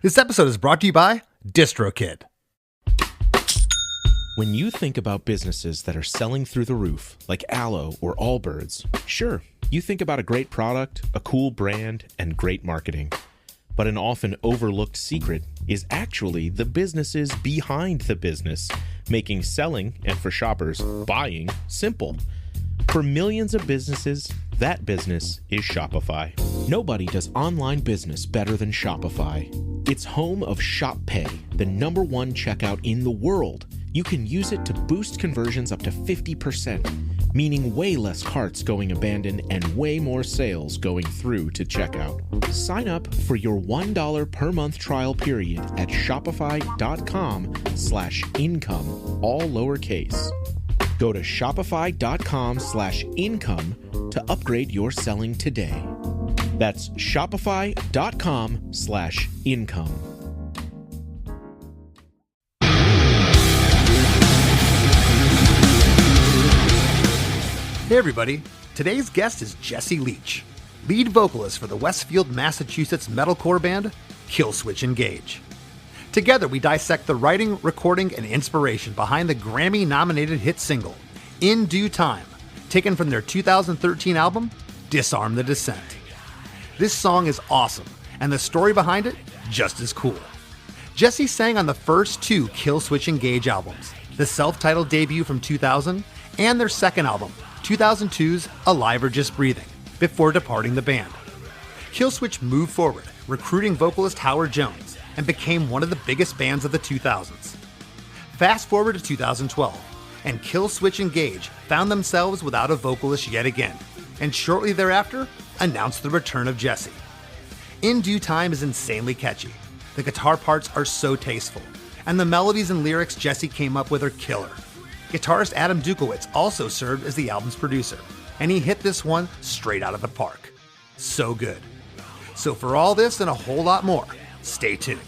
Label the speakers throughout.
Speaker 1: This episode is brought to you by DistroKid.
Speaker 2: When you think about businesses that are selling through the roof, like Aloe or Allbirds, sure, you think about a great product, a cool brand, and great marketing. But an often overlooked secret is actually the businesses behind the business, making selling, and for shoppers, buying, simple. For millions of businesses, that business is Shopify. Nobody does online business better than Shopify. It's home of Shop Pay, the #1 checkout in the world. You can use it to boost conversions up to 50%, meaning way less carts going abandoned and way more sales going through to checkout. Sign up for your $1 per month trial period at shopify.com/income, all lowercase. Go to shopify.com/income to upgrade your selling today. That's shopify.com/income.
Speaker 1: Hey everybody, today's guest is Jesse Leach, lead vocalist for the Westfield, Massachusetts metalcore band Killswitch Engage. Together we dissect the writing, recording, and inspiration behind the Grammy-nominated hit single, In Due Time, taken from their 2013 album, Disarm the Descent. This song is awesome, and the story behind it, just as cool. Jesse sang on the first 2 Killswitch Engage albums, the self-titled debut from 2000, and their second album, 2002's Alive or Just Breathing, before departing the band. Killswitch moved forward, recruiting vocalist Howard Jones, and became one of the biggest bands of the 2000s. Fast forward to 2012, and Killswitch Engage found themselves without a vocalist yet again, and shortly thereafter, announced the return of Jesse. In Due Time is insanely catchy. The guitar parts are so tasteful, and the melodies and lyrics Jesse came up with are killer. Guitarist Adam Dutkiewicz also served as the album's producer, and he hit this one straight out of the park. So good. So for all this and a whole lot more, stay tuned.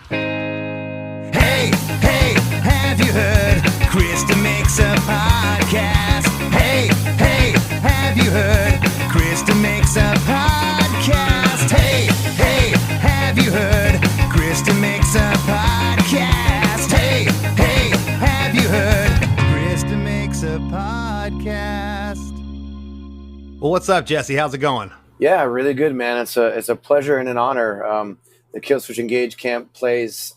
Speaker 3: Hey, hey, have you heard? Chris DeMakes a podcast. Hey, hey, have you heard? Chris DeMakes a podcast. Hey, hey, have you heard? Chris DeMakes a podcast. Hey, hey, have you heard? Chris DeMakes a podcast.
Speaker 1: Well, what's up, Jesse? How's it going?
Speaker 4: Yeah, really good, man. It's a pleasure and an honor. The Killswitch Engage camp plays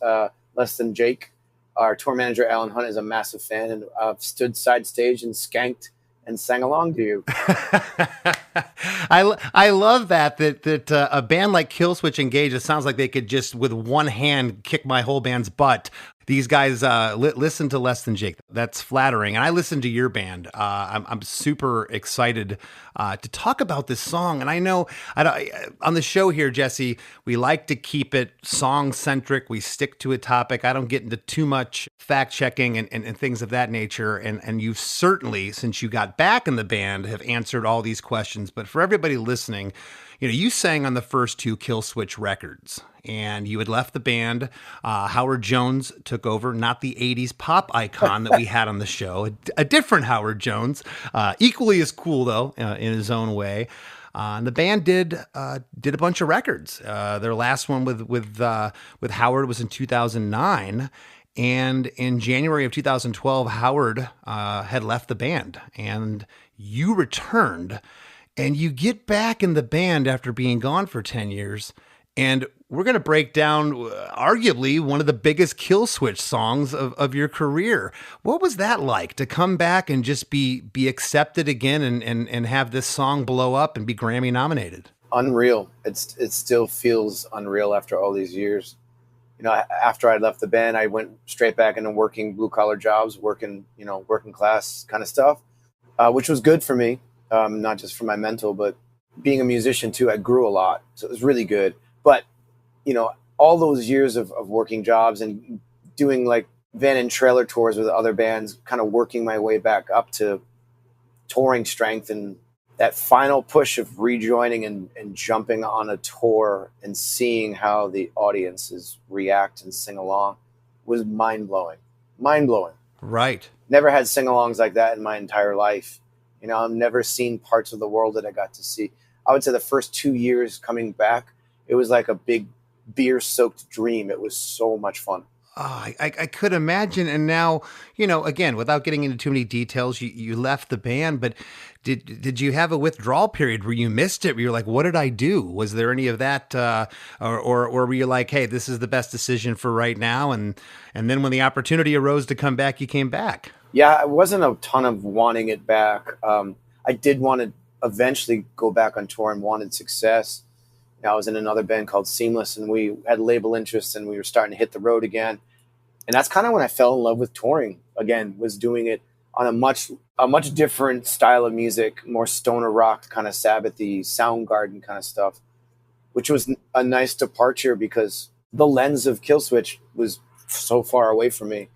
Speaker 4: Less Than Jake. Our tour manager, Alan Hunt, is a massive fan, and I've stood side stage and skanked and sang along to you.
Speaker 1: I love that a band like Killswitch Engage, it sounds like they could just with one hand kick my whole band's butt. These guys listen to Less Than Jake. That's flattering. And I listen to your band. I'm super excited to talk about this song. And I know on the show here, Jesse, we like to keep it song-centric. We stick to a topic. I don't get into too much fact-checking and things of that nature. And you've certainly, since you got back in the band, have answered all these questions. But for everybody listening, you sang on the first 2 Killswitch records, and you had left the band. Howard Jones took over, not the 80s pop icon that we had on the show, a different Howard Jones, equally as cool, though, in his own way. And the band did a bunch of records. Their last one with Howard was in 2009, and in January of 2012, Howard had left the band, and you returned. And you get back in the band after being gone for 10 years, and we're going to break down arguably one of the biggest Killswitch songs of your career. What was that like to come back and just be accepted again and have this song blow up and be Grammy nominated?
Speaker 4: Unreal. It still feels unreal after all these years. After I left the band, I went straight back into working blue collar jobs, working class kind of stuff, which was good for me. Not just for my mental, but being a musician too, I grew a lot. So it was really good. But, all those years of working jobs and doing like van and trailer tours with other bands, kind of working my way back up to touring strength, and that final push of rejoining and jumping on a tour and seeing how the audiences react and sing along was mind-blowing. Mind-blowing.
Speaker 1: Right.
Speaker 4: Never had sing-alongs like that in my entire life. I've never seen parts of the world that I got to see. I would say the first 2 years coming back, it was like a big beer-soaked dream. It was so much fun.
Speaker 1: Oh, I could imagine. And now, you know, again, without getting into too many details, you left the band, but did you have a withdrawal period where you missed it? Where you're like, what did I do? Was there any of that? Or were you like, hey, this is the best decision for right now? And then when the opportunity arose to come back, you came back.
Speaker 4: Yeah, it wasn't a ton of wanting it back. I did want to eventually go back on tour and wanted success. I was in another band called Seamless, and we had label interests, and we were starting to hit the road again. And that's kind of when I fell in love with touring again, was doing it on a much different style of music, more stoner rock, kind of Sabbathy, Soundgarden kind of stuff, which was a nice departure because the lens of Killswitch was so far away from me.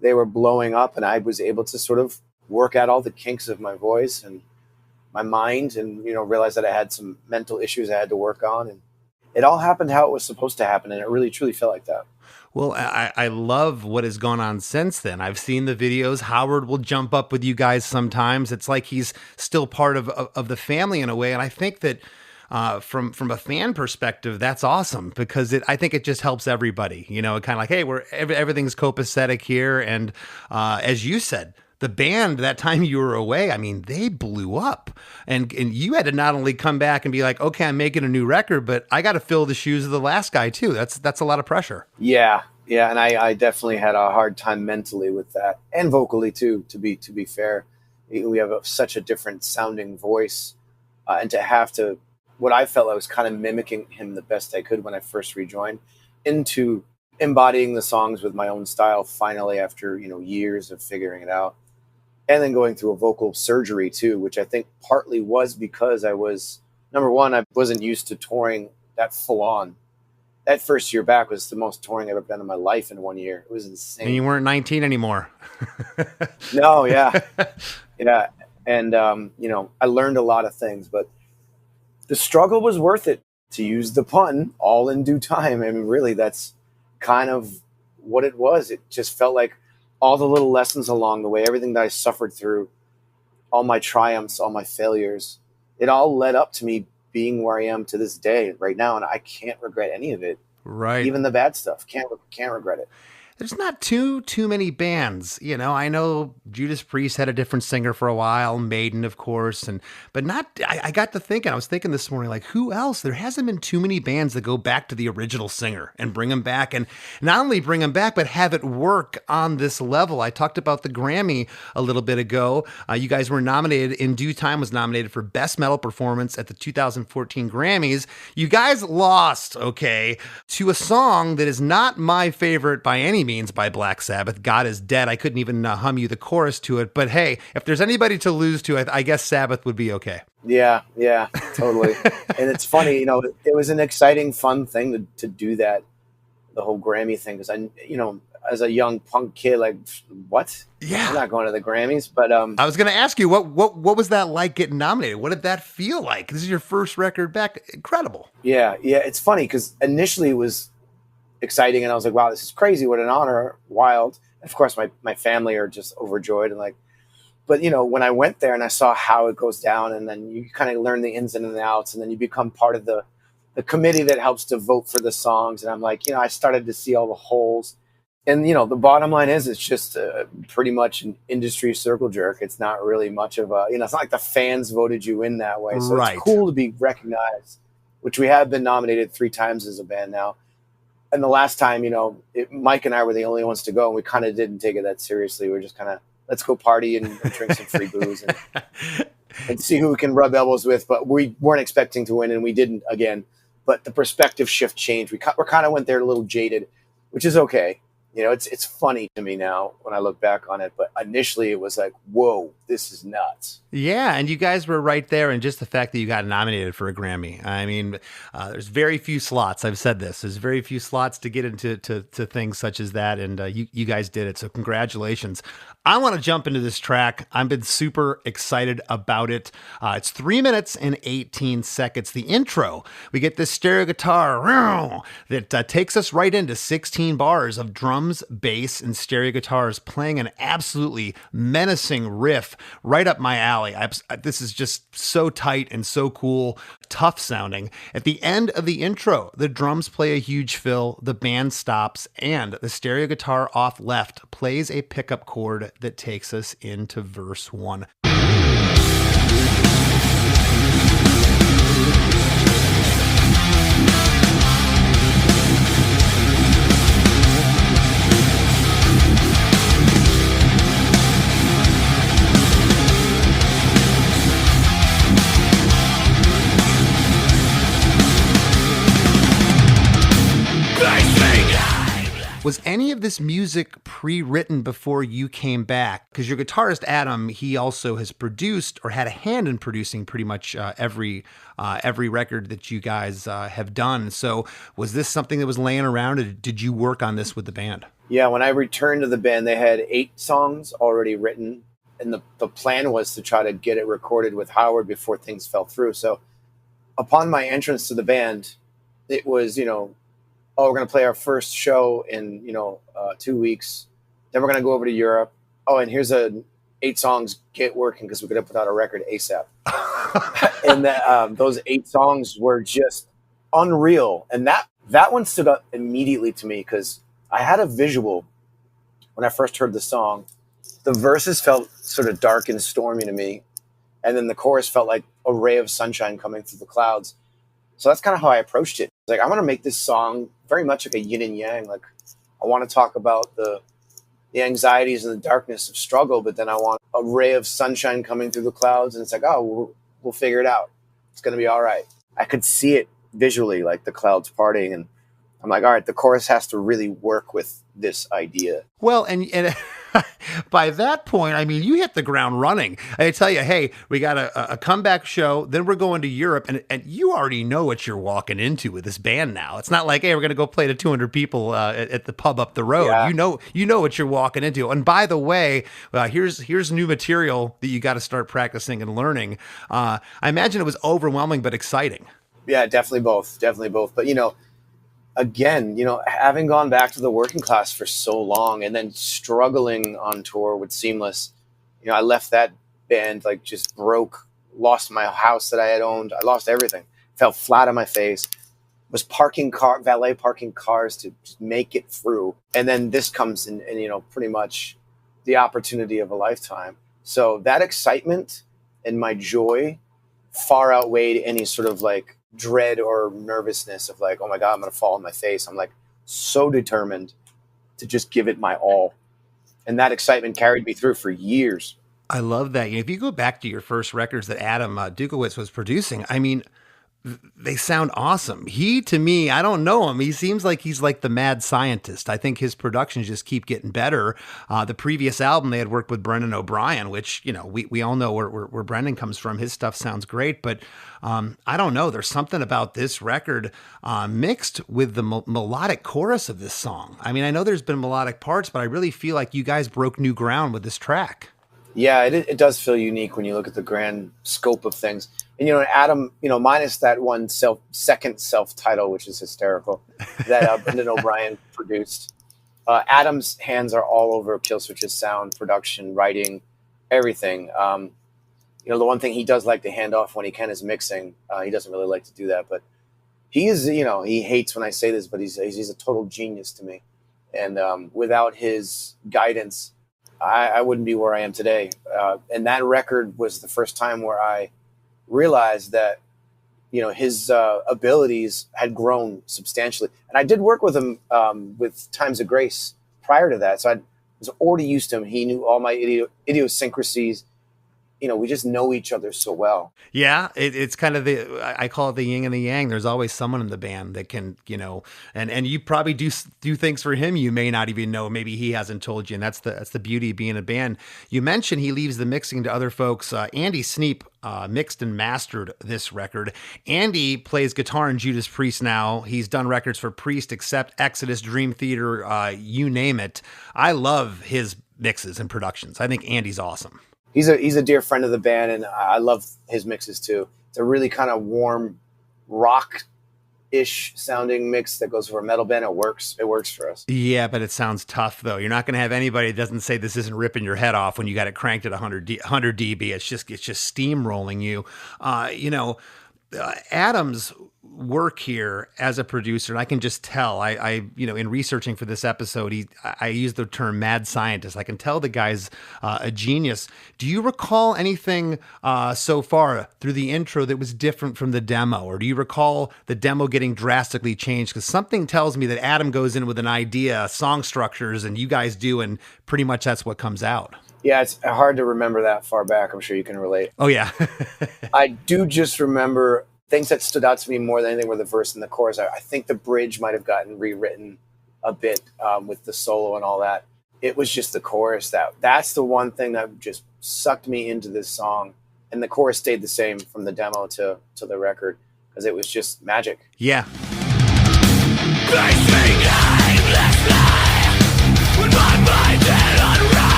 Speaker 4: They were blowing up, and I was able to sort of work out all the kinks of my voice and my mind, and, you know, realized that I had some mental issues I had to work on, and it all happened how it was supposed to happen. And it really, truly felt like that.
Speaker 1: Well, I love what has gone on since then. I've seen the videos. Howard will jump up with you guys sometimes. It's like he's still part of the family in a way. And I think that from a fan perspective, that's awesome because I think it just helps everybody, you know, kind of like, hey, everything's copacetic here. And as you said, the band, that time you were away, I mean, they blew up. And you had to not only come back and be like, okay, I'm making a new record, but I got to fill the shoes of the last guy too. That's a lot of pressure.
Speaker 4: Yeah. And I definitely had a hard time mentally with that, and vocally too, to be fair. We have such a different sounding voice. And to have to, what I felt I was kind of mimicking him the best I could when I first rejoined, into embodying the songs with my own style finally after, you know, years of figuring it out. And then going through a vocal surgery too, which I think partly was because I was, number one, I wasn't used to touring that full on. That first year back was the most touring I've ever done in my life in 1 year. It was insane.
Speaker 1: And you weren't 19 anymore.
Speaker 4: No, yeah. Yeah. And, you know, I learned a lot of things, but the struggle was worth it, to use the pun, all in due time. I mean, really, that's kind of what it was. It just felt like all the little lessons along the way, everything that I suffered through, all my triumphs, all my failures, it all led up to me being where I am to this day right now. And I can't regret any of it.
Speaker 1: Right.
Speaker 4: Even the bad stuff. Can't regret it.
Speaker 1: There's not too many bands, you know. I know Judas Priest had a different singer for a while, Maiden, of course, but not. I got to thinking. I was thinking this morning, like, who else? There hasn't been too many bands that go back to the original singer and bring him back, and not only bring him back, but have it work on this level. I talked about the Grammy a little bit ago. You guys were nominated. In Due Time was nominated for Best Metal Performance at the 2014 Grammys. You guys lost, okay, to a song that is not my favorite by any means, by Black Sabbath. God Is Dead. I couldn't even hum you the chorus to it, but hey, if there's anybody to lose to, I guess Sabbath would be okay.
Speaker 4: Yeah, totally. And it's funny, you know, it was an exciting, fun thing to do that, the whole Grammy thing, because I, you know, as a young punk kid, like, what?
Speaker 1: Yeah,
Speaker 4: I'm not going to the Grammys. But
Speaker 1: I was going to ask you, what was that like getting nominated? What did that feel like? This is your first record back. Incredible. Yeah.
Speaker 4: It's funny because initially it was exciting, and I was like, wow, this is crazy, what an honor, wild. And of course my family are just overjoyed, and like, but you know, when I went there and I saw how it goes down, and then you kind of learn the ins and the outs, and then you become part of the committee that helps to vote for the songs, and I'm like, you know, I started to see all the holes. And you know, the bottom line is, it's just pretty much an industry circle jerk. It's not really much of a, you know, it's not like the fans voted you in that way. So
Speaker 1: right.
Speaker 4: It's cool to be recognized, which we have been nominated 3 times as a band now. And the last time, you know, Mike and I were the only ones to go, and we kind of didn't take it that seriously. We were just kind of, let's go party and drink some free booze and see who we can rub elbows with. But we weren't expecting to win, and we didn't again. But the perspective shift changed. We kind of went there a little jaded, which is okay. You know, it's funny to me now when I look back on it, but initially it was like, whoa, this is nuts.
Speaker 1: Yeah, and you guys were right there, and just the fact that you got nominated for a Grammy. I mean, there's very few slots. I've said this. There's very few slots to get into to things such as that, and you guys did it, so congratulations. I want to jump into this track. I've been super excited about it. It's 3 minutes and 18 seconds. The intro, we get this stereo guitar that takes us right into 16 bars of drum drums, bass, and stereo guitars playing an absolutely menacing riff right up my alley. This is just so tight and so cool, tough sounding. At the end of the intro, the drums play a huge fill, the band stops, and the stereo guitar off left plays a pickup chord that takes us into verse 1. Was any of this music pre-written before you came back? Because your guitarist, Adam, he also has produced or had a hand in producing pretty much every record that you guys have done. So was this something that was laying around, or did you work on this with the band?
Speaker 4: Yeah, when I returned to the band, they had 8 songs already written. And the plan was to try to get it recorded with Howard before things fell through. So upon my entrance to the band, it was, oh, we're going to play our first show in, 2 weeks. Then we're going to go over to Europe. Oh, and here's 8 songs, get working, because we're going to put out a record ASAP. And those 8 songs were just unreal. And that one stood up immediately to me because I had a visual when I first heard the song. The verses felt sort of dark and stormy to me. And then the chorus felt like a ray of sunshine coming through the clouds. So that's kind of how I approached it. Like, I want to make this song very much like a yin and yang. Like, I want to talk about the anxieties and the darkness of struggle, but then I want a ray of sunshine coming through the clouds. And it's like, oh, we'll figure it out. It's going to be all right. I could see it visually, like the clouds parting. And I'm like, all right, the chorus has to really work with this idea.
Speaker 1: Well, and by that point, I mean, you hit the ground running. I tell you, hey, we got a comeback show, then we're going to Europe, and you already know what you're walking into with this band now. It's not like, hey, we're going to go play to 200 people at the pub up the road. Yeah. You know what you're walking into. And by the way, here's new material that you got to start practicing and learning. I imagine it was overwhelming but exciting.
Speaker 4: Yeah, definitely both. But, again, having gone back to the working class for so long and then struggling on tour with Seamless, I left that band like just broke, lost my house that I had owned. I lost everything, fell flat on my face, was valet parking cars to just make it through. And then this comes in, and pretty much the opportunity of a lifetime. So that excitement and my joy far outweighed any sort of like dread or nervousness of like, oh my God, I'm going to fall on my face. I'm like so determined to just give it my all. And that excitement carried me through for years.
Speaker 1: I love that. If you go back to your first records that Adam Dutkiewicz was producing, I mean, they sound awesome. To me, I don't know him. He seems like he's like the mad scientist. I think his productions just keep getting better. The previous album, they had worked with Brendan O'Brien, which, we all know where Brendan comes from. His stuff sounds great, but I don't know. There's something about this record mixed with the melodic chorus of this song. I mean, I know there's been melodic parts, but I really feel like you guys broke new ground with this track.
Speaker 4: Yeah, it does feel unique when you look at the grand scope of things. And, Adam, minus that one second self-title, which is hysterical, that Brendan O'Brien produced. Adam's hands are all over Killswitch's sound, production, writing, everything. The one thing he does like to hand off when he can is mixing. He doesn't really like to do that, but he is, he hates when I say this, but he's a total genius to me. And without his guidance, I wouldn't be where I am today. And that record was the first time where I realized that, his abilities had grown substantially. And I did work with him with Times of Grace prior to that. So I was already used to him. He knew all my idiosyncrasies. We just know each other so well.
Speaker 1: Yeah, it's kind of I call it the yin and the yang. There's always someone in the band that can, and you probably do things for him you may not even know. Maybe he hasn't told you, and that's the beauty of being a band. You mentioned he leaves the mixing to other folks. Andy Sneap mixed and mastered this record. Andy plays guitar in Judas Priest now. He's done records for Priest, Accept, Exodus, Dream Theater, you name it. I love his mixes and productions. I think Andy's awesome.
Speaker 4: He's a dear friend of the band, and I love his mixes too. It's a really kind of warm rock ish sounding mix that goes for a metal band, it works for us.
Speaker 1: Yeah, but it sounds tough though. You're not going to have anybody that doesn't say this isn't ripping your head off when you got it cranked at 100 dB. It's just steamrolling you. Adam's work here as a producer, and I can just tell, I in researching for this episode, I use the term mad scientist. I can tell the guy's a genius. Do you recall anything so far through the intro that was different from the demo? Or do you recall the demo getting drastically changed? Because something tells me that Adam goes in with an idea, song structures, and you guys do, and pretty much that's what comes out.
Speaker 4: Yeah, it's hard to remember that far back. I'm sure you can relate.
Speaker 1: Oh, yeah.
Speaker 4: I do just remember things that stood out to me more than anything were the verse and the chorus. I think the bridge might have gotten rewritten a bit with the solo and all that. It was just the chorus. That's the one thing that just sucked me into this song. And the chorus stayed the same from the demo to the record because it was just magic.
Speaker 1: Yeah.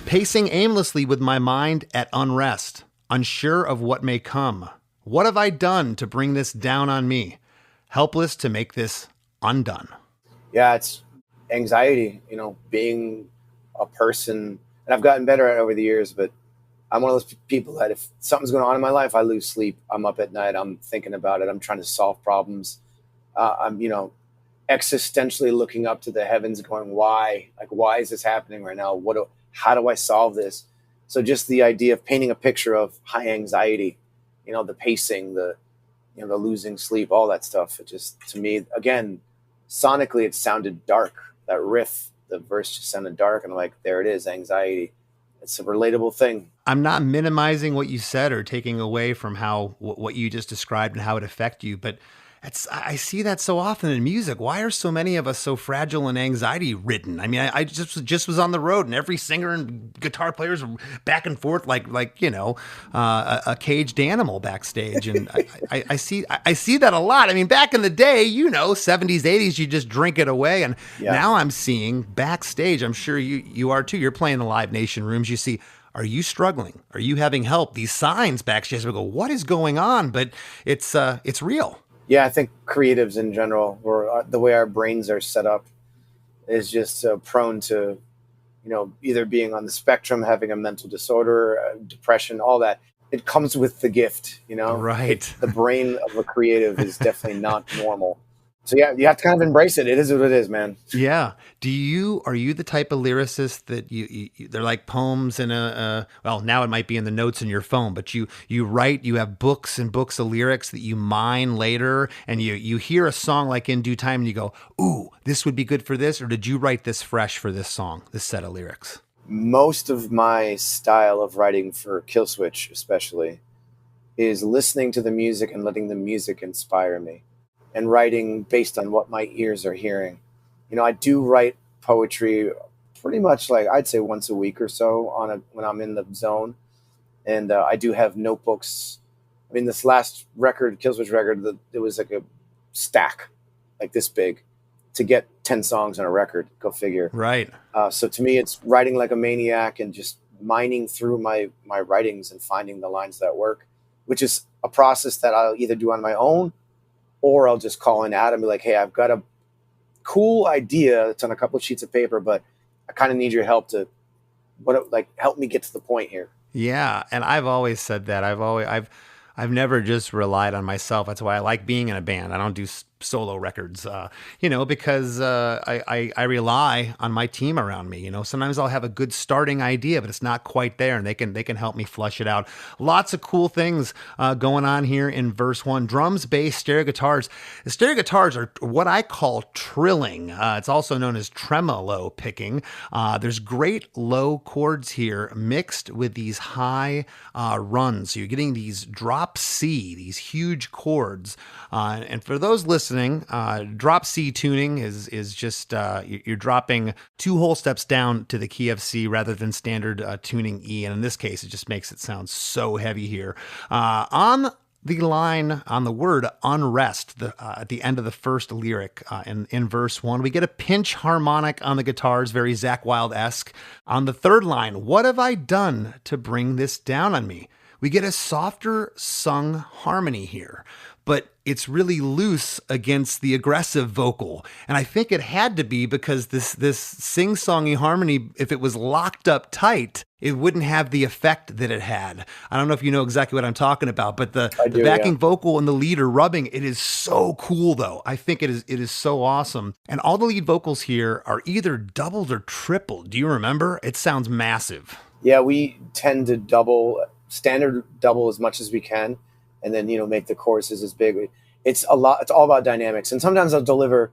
Speaker 1: Pacing aimlessly with my mind at unrest, unsure of what may come. What have I done to bring this down on me? Helpless to make this undone.
Speaker 4: Yeah, it's anxiety, being a person. And I've gotten better at it over the years, but I'm one of those people that if something's going on in my life, I lose sleep. I'm up at night. I'm thinking about it. I'm trying to solve problems. I'm, existentially looking up to the heavens going, why? Like, why is this happening right now? How do I solve this? So just the idea of painting a picture of high anxiety, the pacing, the losing sleep, all that stuff. It just, to me, again, sonically, it sounded dark. That riff, the verse just sounded dark. And I'm like, there it is, anxiety. It's a relatable thing.
Speaker 1: I'm not minimizing what you said or taking away from what you just described and how it affected you, but I see that so often in music. Why are so many of us so fragile and anxiety ridden? I mean, I just was on the road, and every singer and guitar players are back and forth like a caged animal backstage, and I see that a lot. I mean, back in the day, 70s, 80s, you just drink it away, and now I'm seeing backstage. I'm sure you are too. You're playing the Live Nation rooms. You see, are you struggling? Are you having help? These signs backstage, we go, what is going on? But it's real.
Speaker 4: Yeah, I think creatives in general, or the way our brains are set up, is just prone to, either being on the spectrum, having a mental disorder, depression, all that. It comes with the gift,
Speaker 1: Right.
Speaker 4: The brain of a creative is definitely not normal. So yeah, you have to kind of embrace it. It is what it is, man.
Speaker 1: Yeah. Are you the type of lyricist that you they're like poems in well, now it might be in the notes in your phone, but you write, you have books and books of lyrics that you mine later, and you hear a song like In Due Time and you go, ooh, this would be good for this? Or did you write this fresh for this song, this set of lyrics?
Speaker 4: Most of my style of writing for Killswitch especially is listening to the music and letting the music inspire me, and writing based on what my ears are hearing. I do write poetry pretty much like I'd say once a week or so when I'm in the zone. And I do have notebooks. I mean, this last record, Killswitch record, it was like a stack like this big to get 10 songs on a record. Go figure.
Speaker 1: Right.
Speaker 4: So to me, it's writing like a maniac and just mining through my writings and finding the lines that work, which is a process that I'll either do on my own, or I'll just call in Adam and be like, hey, I've got a cool idea. It's on a couple of sheets of paper, but I kind of need your help to help me get to the point here.
Speaker 1: Yeah. And I've always said that. I've never just relied on myself. That's why I like being in a band. I don't do solo records, because I rely on my team around me. Sometimes I'll have a good starting idea, but it's not quite there, and they can help me flush it out. Lots of cool things going on here in verse 1. Drums, bass, stereo guitars. The stereo guitars are what I call trilling. It's also known as tremolo picking. There's great low chords here mixed with these high runs. So you're getting these drop C, these huge chords. And for those listeners, listening, drop C tuning is just you're dropping 2 whole steps down to the key of C rather than standard tuning E, and in this case, it just makes it sound so heavy here. On the line, on the word unrest, at the end of the first lyric in verse 1, we get a pinch harmonic on the guitars, very Zakk Wylde-esque. On the third line, what have I done to bring this down on me? We get a softer sung harmony here, but it's really loose against the aggressive vocal. And I think it had to be because this sing-songy harmony, if it was locked up tight, it wouldn't have the effect that it had. I don't know if you know exactly what I'm talking about, but the backing vocal and the lead are rubbing. It is so cool, though. I think it is so awesome. And all the lead vocals here are either doubled or tripled. Do you remember? It sounds massive.
Speaker 4: Yeah, we tend to standard double as much as we can, and then, make the choruses as big. It's all about dynamics. And sometimes I'll deliver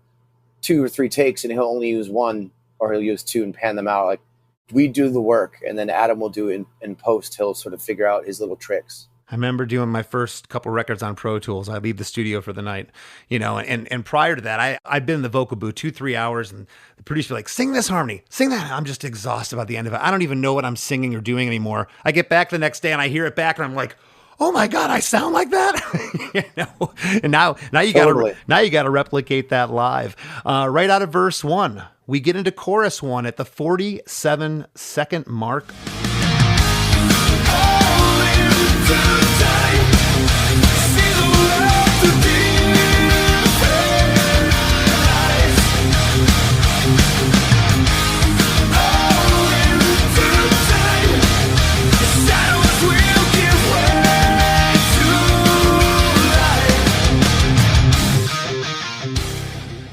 Speaker 4: 2 or 3 takes and he'll only use 1 or he'll use 2 and pan them out. Like, we do the work, and then Adam will do it in post. He'll sort of figure out his little tricks.
Speaker 1: I remember doing my first couple records on Pro Tools. I leave the studio for the night, and prior to that, I'd been in the vocal booth 2-3 hours, and the producer was like, sing this harmony, sing that. I'm just exhausted by the end of it. I don't even know what I'm singing or doing anymore. I get back the next day and I hear it back and I'm like, oh my God, I sound like that. And now you gotta replicate that live. Right out of verse 1, we get into chorus 1 at the 47-second mark.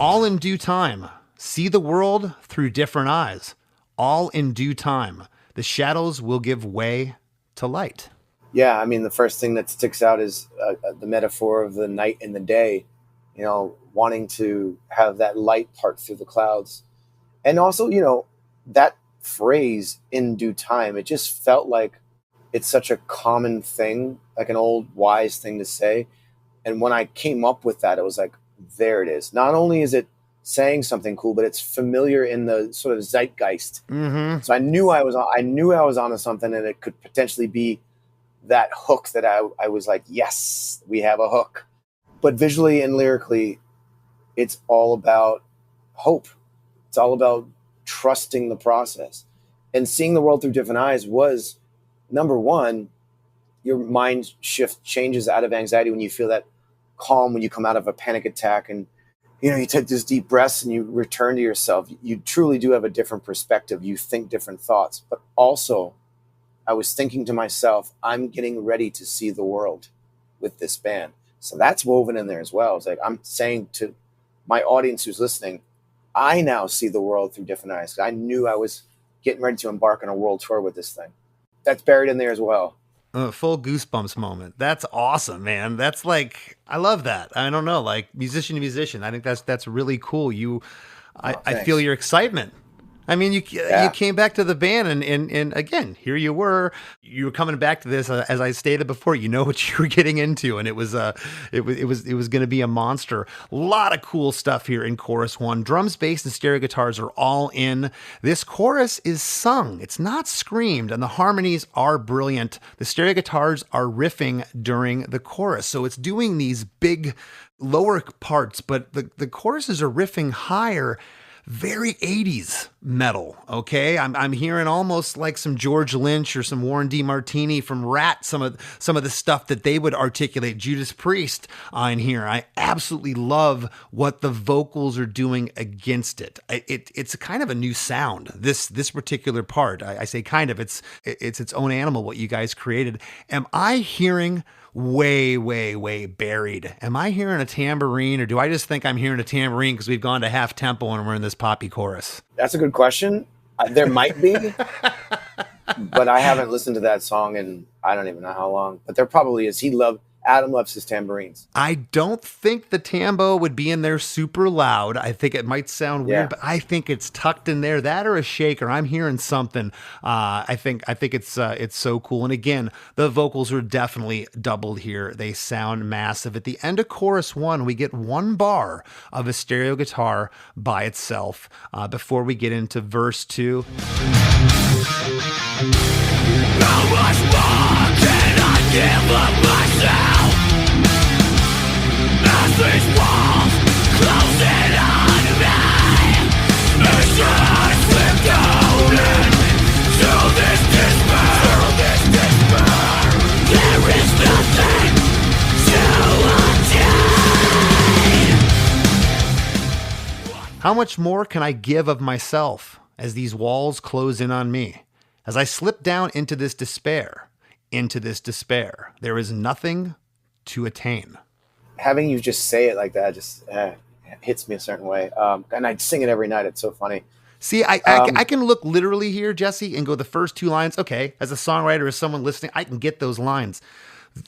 Speaker 1: All in due time. See the world through different eyes. All in due time. The shadows will give way to light.
Speaker 4: Yeah, I mean, the first thing that sticks out is the metaphor of the night and the day, wanting to have that light part through the clouds. And also, that phrase, in due time, it just felt like it's such a common thing, like an old wise thing to say. And when I came up with that, it was like, there it is. Not only is it saying something cool, but it's familiar in the sort of zeitgeist. Mm-hmm. So I knew I was onto something, and it could potentially be that hook that I was like, yes, we have a hook. But visually and lyrically, it's all about hope. It's all about trusting the process. And seeing the world through different eyes was, number one, your mind shift changes out of anxiety when you feel that calm, when you come out of a panic attack, and you take these deep breaths and you return to yourself. You truly do have a different perspective. You think different thoughts. But also, I was thinking to myself, I'm getting ready to see the world with this band. So that's woven in there as well. It's like I'm saying to my audience who's listening, I now see the world through different eyes. I knew I was getting ready to embark on a world tour with this thing. That's buried in there as well.
Speaker 1: Full goosebumps moment. That's awesome, man. That's like, I love that. I don't know, like musician to musician. I think that's really cool. I feel your excitement. I mean, you came back to the band and again, here you were coming back to this, as I stated before, what you were getting into, and it was going to be a monster. A lot of cool stuff here in chorus 1. Drums, bass, and stereo guitars are all in. This chorus is sung. It's not screamed, and the harmonies are brilliant. The stereo guitars are riffing during the chorus. So it's doing these big lower parts, but the choruses are riffing higher. Very 80s metal, okay? I'm hearing almost like some George Lynch or some Warren DeMartini from Rat, some of the stuff that they would articulate, Judas Priest in here. I absolutely love what the vocals are doing against it. It's kind of a new sound, this particular part. I say kind of, it's its own animal, what you guys created. Am I hearing way, way, way buried? Am I hearing a tambourine, or do I just think I'm hearing a tambourine because we've gone to half tempo and we're in this poppy chorus?
Speaker 4: That's a good question. There might be, but I haven't listened to that song in I don't even know how long. But there probably is. Adam loves his tambourines.
Speaker 1: I don't think the tambo would be in there super loud. I think it might sound weird, but I think it's tucked in there. That or a shaker. I'm hearing something. I think it's so cool. And again, the vocals are definitely doubled here. They sound massive. At the end of chorus 1, we get 1 bar of a stereo guitar by itself before we get into verse 2.
Speaker 3: How much more can I give of myself? As these walls close in on me, as I slip down into this despair, there is nothing to attain.
Speaker 1: How much more can I give of myself as these walls close in on me? As I slip down into this despair, there is nothing to attain.
Speaker 4: Having you just say it like that just hits me a certain way. And I'd sing it every night. It's so funny.
Speaker 1: See, I can look literally here, Jesse, and go the first 2 lines. Okay, as a songwriter, as someone listening, I can get those lines.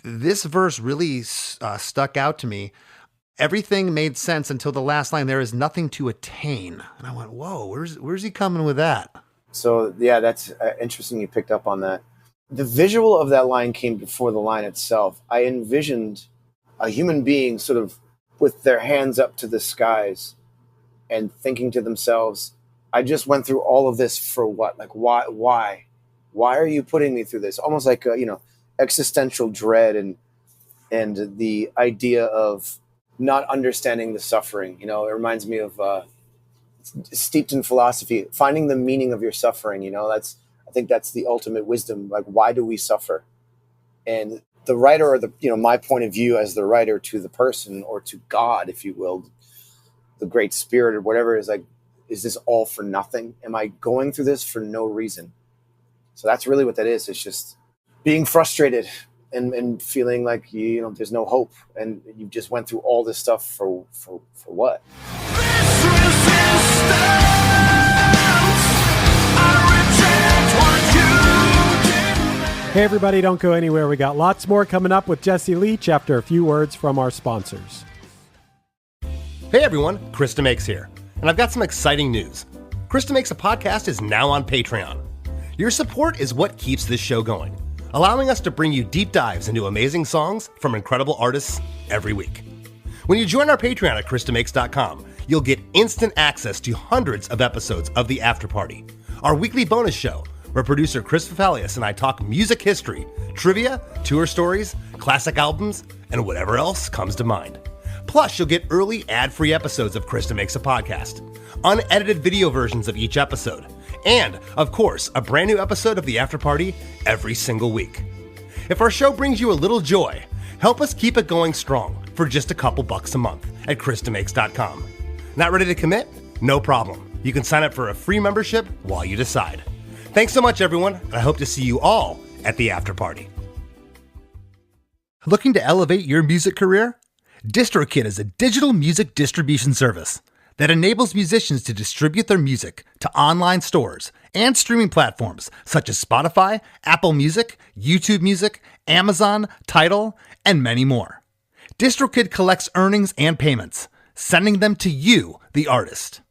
Speaker 1: This verse really stuck out to me. Everything made sense until the last line. There is nothing to attain. And I went, whoa, where's he coming with that?
Speaker 4: So, yeah, that's interesting you picked up on that. The visual of that line came before the line itself. I envisioned a human being sort of with their hands up to the skies and thinking to themselves, I just went through all of this for what? Like, why are you putting me through this? Almost like, existential dread and the idea of not understanding the suffering. It reminds me of steeped in philosophy, finding the meaning of your suffering. I think that's the ultimate wisdom. Like, why do we suffer? And the writer, or my point of view as the writer to the person, or to God, if you will, the great spirit or whatever, is like, is this all for nothing? Am I going through this for no reason? So that's really what that is. It's just being frustrated and feeling like there's no hope, and you just went through all this stuff for what?
Speaker 5: Hey everybody, don't go anywhere. We got lots more coming up with Jesse Leach after a few words from our sponsors.
Speaker 6: Hey everyone, Chris DeMakes here, and I've got some exciting news. Chris DeMakes a Podcast is now on Patreon. Your support is what keeps this show going, allowing us to bring you deep dives into amazing songs from incredible artists every week. When you join our Patreon at chrisdemakes.com, you'll get instant access to hundreds of episodes of The After Party, our weekly bonus show where producer Chris Fafalius and I talk music history, trivia, tour stories, classic albums, and whatever else comes to mind. Plus, you'll get early ad-free episodes of Chris DeMakes a Podcast, unedited video versions of each episode, and, of course, a brand new episode of The After Party every single week. If our show brings you a little joy, help us keep it going strong for just a couple bucks a month at chrisdemakes.com. Not ready to commit? No problem. You can sign up for a free membership while you decide. Thanks so much, everyone, and I hope to see you all at the After Party.
Speaker 1: Looking to elevate your music career? DistroKid is a digital music distribution service that enables musicians to distribute their music to online stores and streaming platforms such as Spotify, Apple Music, YouTube Music, Amazon, Tidal, and many more. DistroKid collects earnings and payments, sending them to you, the artist.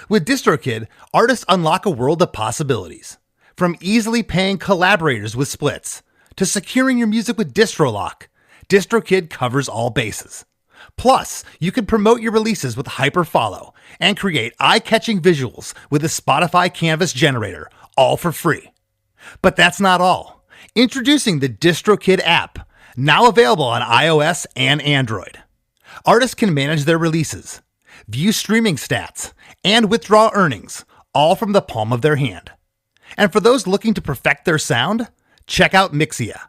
Speaker 1: With DistroKid, artists unlock a world of possibilities. From easily paying collaborators with splits to securing your music with DistroLock, DistroKid covers all bases. Plus, you can promote your releases with Hyperfollow and create eye-catching visuals with a Spotify Canvas generator, all for free. But that's not all. Introducing the DistroKid app, now available on iOS and Android. Artists can manage their releases, view streaming stats, and withdraw earnings, all from the palm of their hand. And for those looking to perfect their sound, check out Mixia.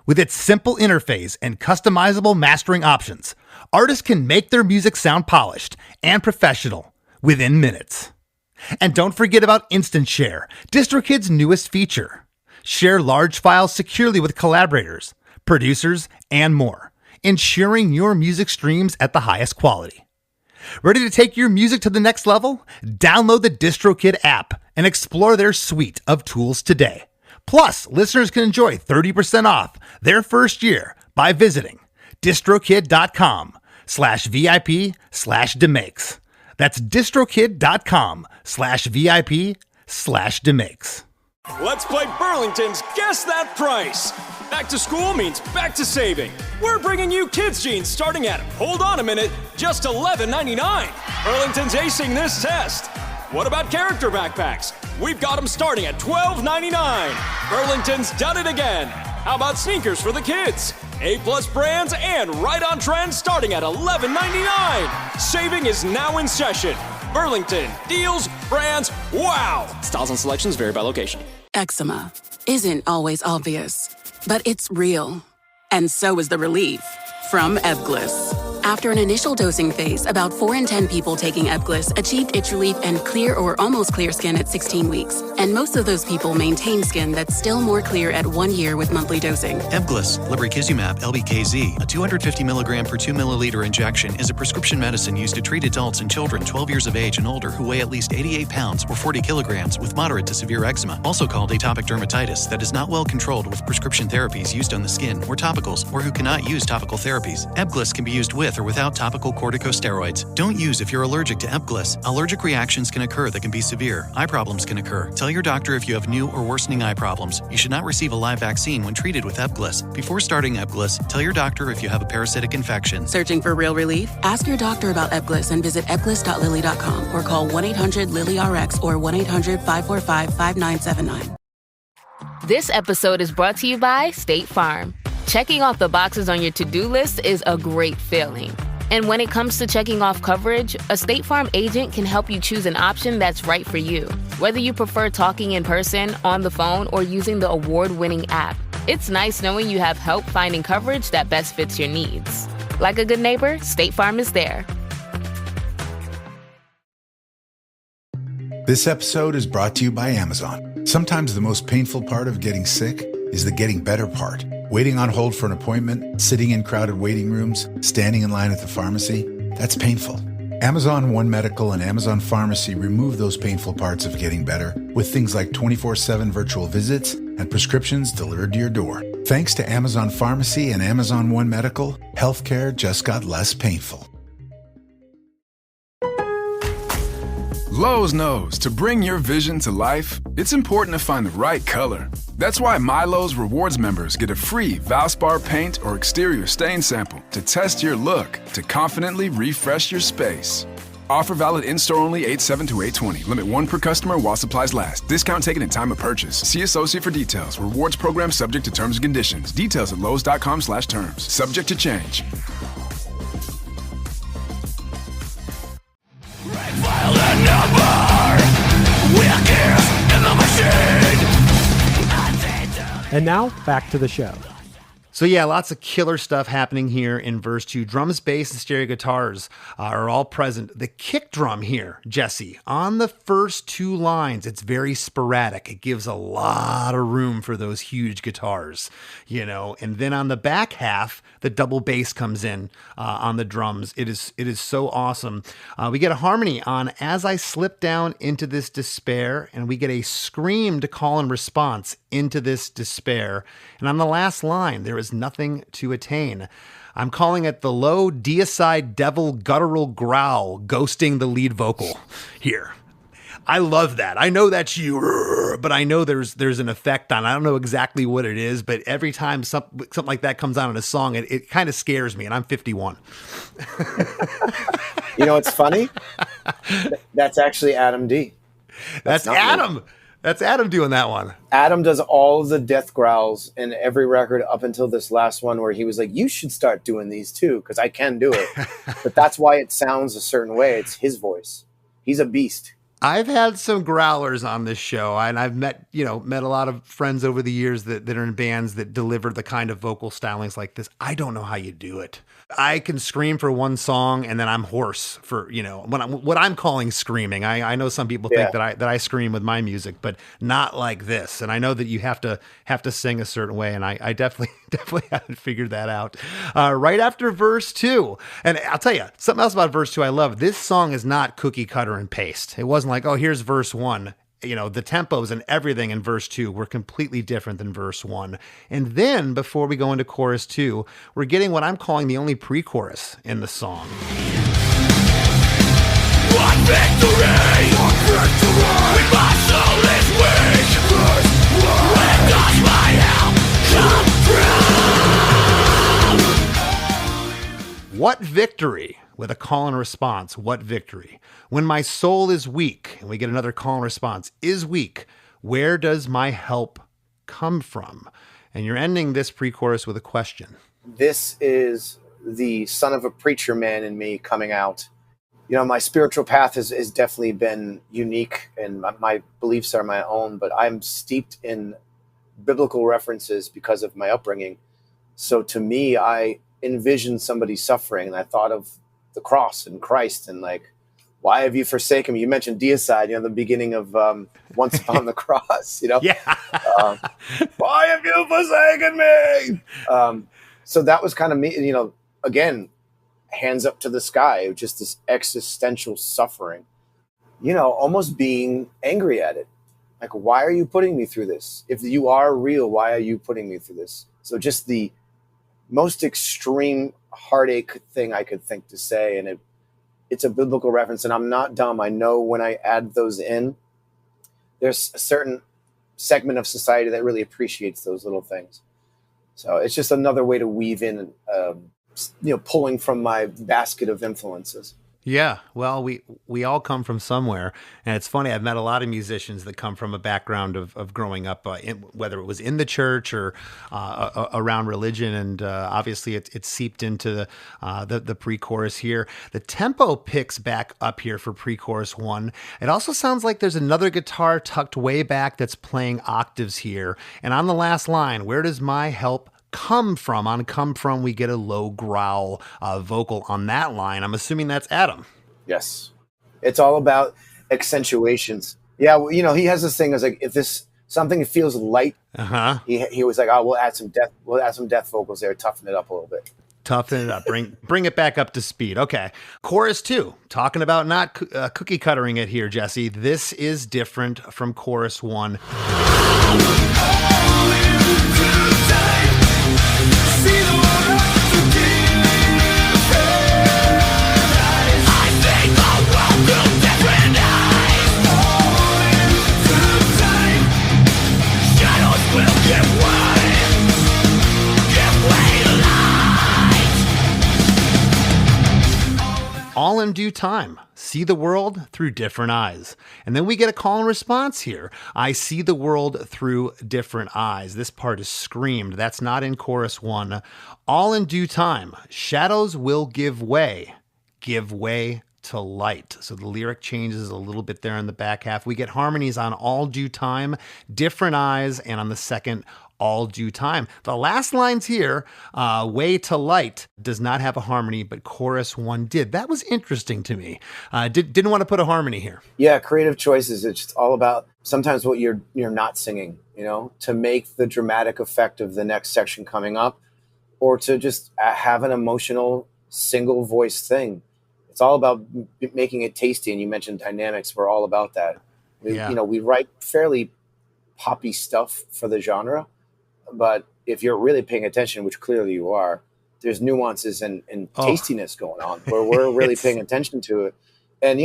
Speaker 1: With its simple interface and customizable mastering options, artists can make their music sound polished and professional within minutes. And don't forget about Instant Share, DistroKid's newest feature. Share large files securely with collaborators, producers, and more, ensuring your music streams at the highest quality. Ready to take your music to the next level? Download the DistroKid app and explore their suite of tools today. Plus, listeners can enjoy 30% off their first year by visiting
Speaker 6: distrokid.com/VIP/DeMakes. That's distrokid.com/VIP/DeMakes.
Speaker 7: Let's play Burlington's Guess That Price. Back to school means back to saving. We're bringing you kids' jeans starting at, hold on a minute, just $11.99. Burlington's acing this test. What about character backpacks? We've got them starting at $12.99. Burlington's done it again. How about sneakers for the kids? A-plus brands and right on trend starting at $11.99. Saving is now in session. Burlington, deals, brands, wow! Styles and selections vary by location.
Speaker 8: Eczema isn't always obvious, but it's real. And so is the relief from Ebglyss. After an initial dosing phase, about 4 in 10 people taking Ebglyss achieved itch relief and clear or almost clear skin at 16 weeks. And most of those people maintain skin that's still more clear at 1 year with monthly dosing.
Speaker 9: Ebglyss, lebrikizumab LBKZ, a 250 milligram per 2 milliliter injection, is a prescription medicine used to treat adults and children 12 years of age and older who weigh at least 88 pounds or 40 kilograms with moderate to severe eczema, also called atopic dermatitis, that is not well controlled with prescription therapies used on the skin or topicals, or who cannot use topical therapies. Ebglyss can be used with or without topical corticosteroids. Don't use if you're allergic to Ebglyss. Allergic reactions can occur that can be severe. Eye problems can occur. Tell your doctor if you have new or worsening eye problems. You should not receive a live vaccine when treated with Ebglyss. Before starting Ebglyss, tell your doctor if you have a parasitic infection.
Speaker 8: Searching for real relief? Ask your doctor about Ebglyss and visit ebglyss.lilly.com or call 1-800-LILY-RX or 1-800-545-5979.
Speaker 10: This episode is brought to you by State Farm. Checking off the boxes on your to-do list is a great feeling. And when it comes to checking off coverage, a State Farm agent can help you choose an option that's right for you. Whether you prefer talking in person, on the phone, or using the award-winning app, it's nice knowing you have help finding coverage that best fits your needs. Like a good neighbor, State Farm is there.
Speaker 11: This episode is brought to you by Amazon. Sometimes the most painful part of getting sick is the getting better part. Waiting on hold for an appointment, sitting in crowded waiting rooms, standing in line at the pharmacy, that's painful. Amazon One Medical and Amazon Pharmacy remove those painful parts of getting better with things like 24/7 virtual visits and prescriptions delivered to your door. Thanks to Amazon Pharmacy and Amazon One Medical, healthcare just got less painful.
Speaker 12: Lowe's knows to bring your vision to life, it's important to find the right color. That's why MyLowe's Rewards members get a free Valspar paint or exterior stain sample to test your look to confidently refresh your space. Offer valid in-store only 8/7 to 8/20. Limit 1 per customer while supplies last. Discount taken at time of purchase. See associate for details. Rewards program subject to terms and conditions. Details at lowes.com/terms. Subject to change.
Speaker 5: And now, back to the show.
Speaker 1: So yeah, lots of killer stuff happening here in verse 2. Drums, bass, and stereo guitars are all present. The kick drum here, Jesse, on the first 2 lines, it's very sporadic. It gives a lot of room for those huge guitars, you know. And then on the back half, the double bass comes in on the drums. It is so awesome. We get a harmony on As I Slip Down Into This Despair, and we get a scream to call and response into this despair. And on the last line, there is nothing to attain. I'm calling it the low deicide devil guttural growl ghosting the lead vocal here. I love that. I know that's you, but I know there's an effect on. I don't know exactly what it is, but every time something like that comes on in a song, it kind of scares me, and I'm 51.
Speaker 4: You know what's funny? That's actually Adam D.
Speaker 1: That's Adam. Me. That's Adam doing that one.
Speaker 4: Adam does all of the death growls in every record up until this last one where he was like, you should start doing these too, because I can do it. But that's why it sounds a certain way. It's his voice. He's a beast.
Speaker 1: I've had some growlers on this show, and I've met a lot of friends over the years that are in bands that deliver the kind of vocal stylings like this. I don't know how you do it. I can scream for one song and then I'm hoarse for, what I'm calling screaming. I know some people think that I scream with my music, but not like this. And I know that you have to sing a certain way. And I definitely haven't figured that out. Right after verse 2. And I'll tell you something else about verse 2. I love this song is not cookie cutter and paste. It wasn't like, oh, here's verse 1. the tempos and everything in verse 2 were completely different than verse 1. And then before we go into chorus 2, we're getting what I'm calling the only pre-chorus in the song.
Speaker 3: What victory! What victory! When my soul is weak, where does my help come from?
Speaker 1: What victory? With a call and response. What victory? When my soul is weak, and we get another call and response, is weak, where does my help come from? And you're ending this pre-chorus with a question.
Speaker 4: This is the son of a preacher man in me coming out. My spiritual path has definitely been unique, and my beliefs are my own, but I'm steeped in biblical references because of my upbringing. So to me, I envisioned somebody suffering, and I thought of the cross and Christ, and like, why have you forsaken me? You mentioned deicide, the beginning of Once Upon the Cross,
Speaker 1: Yeah.
Speaker 4: Why have you forsaken me? So that was kind of me, again, hands up to the sky, just this existential suffering, almost being angry at it. Like, why are you putting me through this? If you are real, why are you putting me through this? So just the most extreme heartache thing I could think to say. And it's a biblical reference, and I'm not dumb. I know when I add those in, there's a certain segment of society that really appreciates those little things. So it's just another way to weave in, pulling from my basket of influences.
Speaker 1: Yeah, well, we all come from somewhere, and it's funny. I've met a lot of musicians that come from a background of growing up, whether it was in the church or around religion, and obviously it's seeped into the pre-chorus here. The tempo picks back up here for pre-chorus 1. It also sounds like there's another guitar tucked way back that's playing octaves here, and on the last line, where does my help come from? On come from, we get a low growl vocal on that line. I'm assuming that's Adam.
Speaker 4: Yes. It's all about accentuations. Yeah. Well, he has this thing is like, if this something feels light, he was like, oh, we'll add some death vocals there, toughen it up a little bit.
Speaker 1: Toughen it up. Bring it back up to speed. Okay. Chorus 2, talking about not cookie cuttering it here, Jesse. This is different from chorus 1. All in due time. See the world through different eyes. And then we get a call and response here. I see the world through different eyes. This part is screamed. That's not in chorus 1. All in due time. Shadows will give way. Give way to light. So the lyric changes a little bit there in the back half. We get harmonies on all due time, different eyes, and on the second, all due time. The last lines here, way to light, does not have a harmony, but chorus 1 did. That was interesting to me. Didn't want to put a harmony here.
Speaker 4: Yeah, creative choices. It's just all about sometimes what you're not singing, to make the dramatic effect of the next section coming up, or to just have an emotional single voice thing. It's all about making it tasty. And you mentioned dynamics. We're all about that. We write fairly poppy stuff for the genre, but if you're really paying attention, which clearly you are, there's nuances and tastiness going on where we're really paying attention to it. And,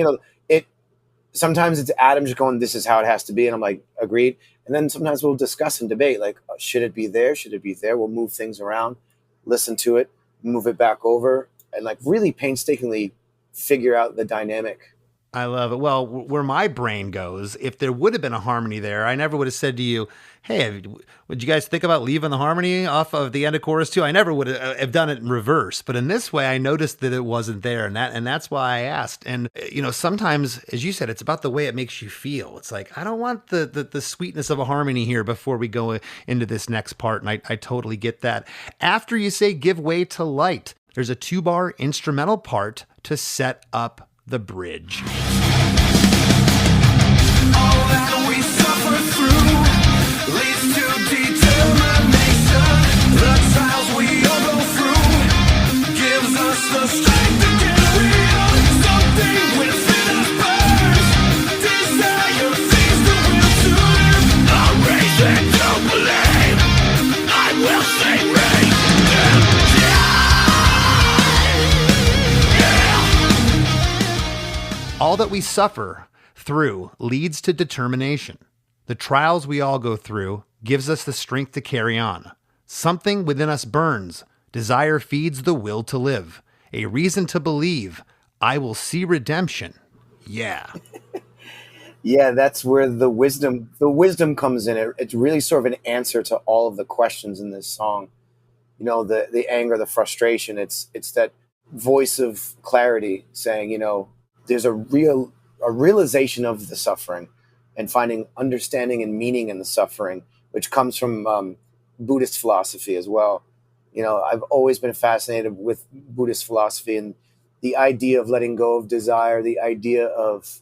Speaker 4: sometimes it's Adam just going, this is how it has to be. And I'm like, agreed. And then sometimes we'll discuss and debate, like, should it be there? Should it be there? We'll move things around, listen to it, move it back over, and like really painstakingly figure out the dynamic.
Speaker 1: I love it. Well, where my brain goes, if there would have been a harmony there, I never would have said to you, hey, would you guys think about leaving the harmony off of the end of chorus 2? I never would have done it in reverse. But in this way, I noticed that it wasn't there. And that's why I asked. And, sometimes, as you said, it's about the way it makes you feel. It's like, I don't want the sweetness of a harmony here before we go into this next part. And I totally get that. After you say give way to light, there's a 2-bar instrumental part to set up the bridge.
Speaker 3: All that we suffer through leads to determination. The trials we all go through gives us the strength to get real. Something within us burns. Desire seems to win.
Speaker 1: All that we suffer through leads to determination. The trials we all go through gives us the strength to carry on. Something within us burns. Desire feeds the will to live. A reason to believe I will see redemption. Yeah.
Speaker 4: Yeah, that's where the wisdom comes in. It's really sort of an answer to all of the questions in this song. You know, the anger, the frustration. It's that voice of clarity saying, you know, there's a realization of the suffering and finding understanding and meaning in the suffering, which comes from Buddhist philosophy as well. You know, I've always been fascinated with Buddhist philosophy and the idea of letting go of desire, the idea of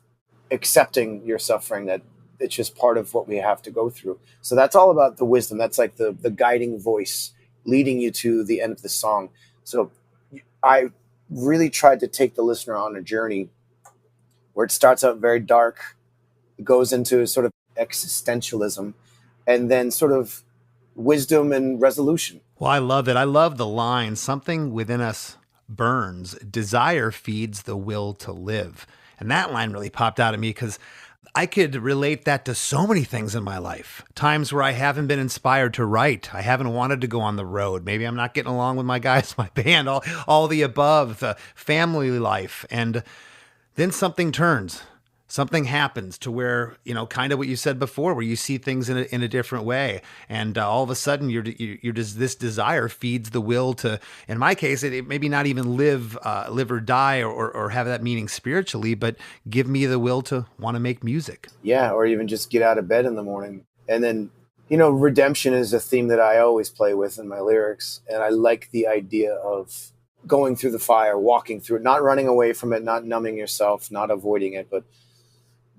Speaker 4: accepting your suffering, that it's just part of what we have to go through. So that's all about the wisdom. That's like the guiding voice leading you to the end of the song. So I really tried to take the listener on a journey where it starts out very dark, it goes into sort of existentialism, and then sort of wisdom and resolution.
Speaker 1: Well, I love it. I love the line, something within us burns. Desire feeds the will to live. And that line really popped out at me because I could relate that to so many things in my life. Times where I haven't been inspired to write. I haven't wanted to go on the road. Maybe I'm not getting along with my guys, my band, all the above, the family life. And then something turns. Something happens to where, you know, kind of what you said before, where you see things in a different way. And all of a sudden, you're just, this desire feeds the will to, in my case, it maybe not even live or die or have that meaning spiritually, but give me the will to want to make music.
Speaker 4: Yeah, or even just get out of bed in the morning. And then, you know, redemption is a theme that I always play with in my lyrics. And I like the idea of going through the fire, walking through it, not running away from it, not numbing yourself, not avoiding it, but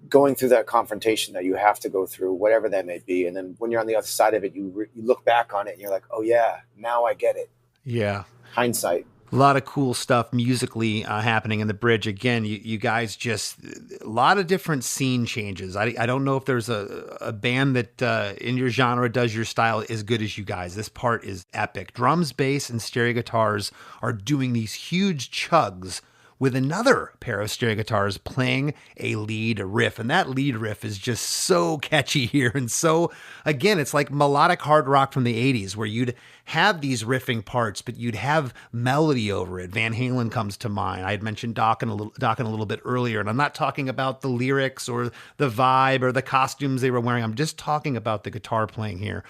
Speaker 4: going through that confrontation that you have to go through, whatever that may be. And then when you're on the other side of it, you look back on it and you're like, oh yeah, now I get it.
Speaker 1: Yeah.
Speaker 4: Hindsight.
Speaker 1: A lot of cool stuff musically happening in the bridge. Again, you guys just, a lot of different scene changes. I don't know if there's a band that in your genre does your style as good as you guys. This part is epic. Drums, bass, and stereo guitars are doing these huge chugs with another pair of stereo guitars playing a lead riff. And that lead riff is just so catchy here. And so, again, it's like melodic hard rock from the 80s where you'd have these riffing parts, but you'd have melody over it. Van Halen comes to mind. I had mentioned Dokken a little bit earlier, and I'm not talking about the lyrics or the vibe or the costumes they were wearing. I'm just talking about the guitar playing here.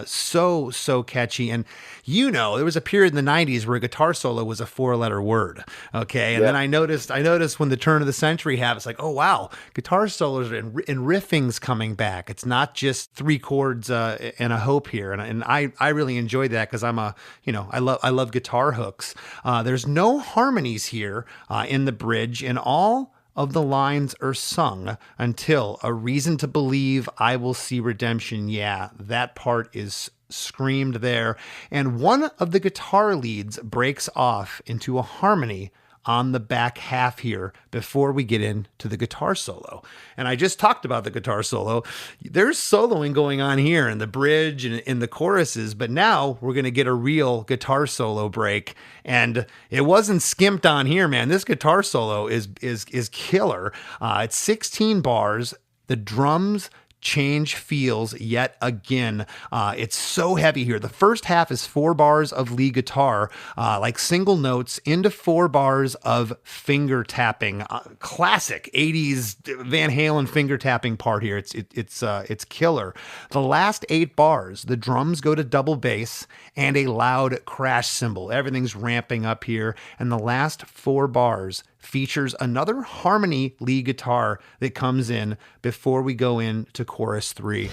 Speaker 1: So catchy. And you know, there was a period in the 90s where a guitar solo was a 4-letter word. Okay. And then I noticed when the turn of the century happened, it's like, oh wow, guitar solos and riffing's coming back. It's not just 3 chords and a hope here. And I really enjoyed that because I love guitar hooks. There's no harmonies here in the bridge, and all of the lines are sung until a reason to believe I will see redemption. Yeah, that part is screamed there. And one of the guitar leads breaks off into a harmony on the back half here before we get into the guitar solo. And I just talked about the guitar solo. There's soloing going on here in the bridge and in the choruses, but now we're going to get a real guitar solo break. And it wasn't skimped on here, man. This guitar solo is killer. It's 16 bars. The drums change feels yet again. It's so heavy here. The first half is 4 bars of lead guitar, like single notes into 4 bars of finger tapping. Classic 80s Van Halen finger tapping part here. It's killer. The last 8 bars, the drums go to double bass and a loud crash cymbal. Everything's ramping up here. And the last 4 bars features another harmony lead guitar that comes in before we go into chorus 3.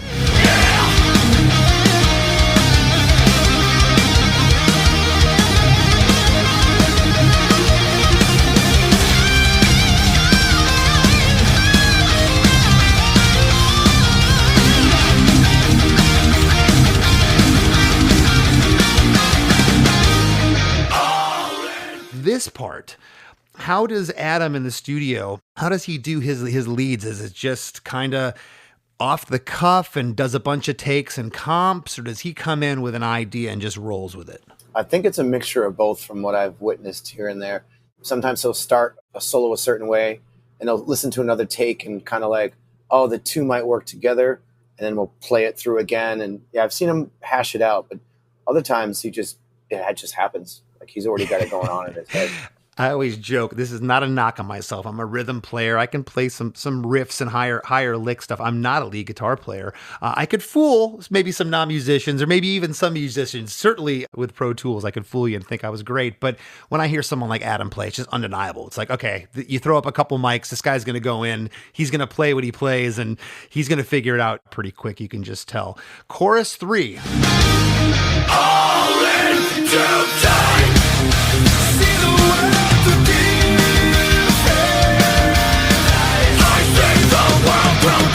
Speaker 1: This part, how does Adam in the studio, how does he do his leads? Is it just kind of off the cuff and does a bunch of takes and comps, or does he come in with an idea and just rolls with it?
Speaker 4: I think it's a mixture of both from what I've witnessed here and there. Sometimes he'll start a solo a certain way, and they'll listen to another take and kind of like, oh, the two might work together, and then we'll play it through again. And yeah, I've seen him hash it out, but other times it just happens. Like he's already got it going on in his head.
Speaker 1: I always joke, this is not a knock on myself. I'm a rhythm player. I can play some riffs and higher lick stuff. I'm not a lead guitar player. I could fool maybe some non-musicians or maybe even some musicians. Certainly with Pro Tools, I could fool you and think I was great. But when I hear someone like Adam play, it's just undeniable. It's like, okay, you throw up a couple mics, this guy's going to go in, he's going to play what he plays, and he's going to figure it out pretty quick. You can just tell. Chorus 3.
Speaker 3: All in due time. See the world.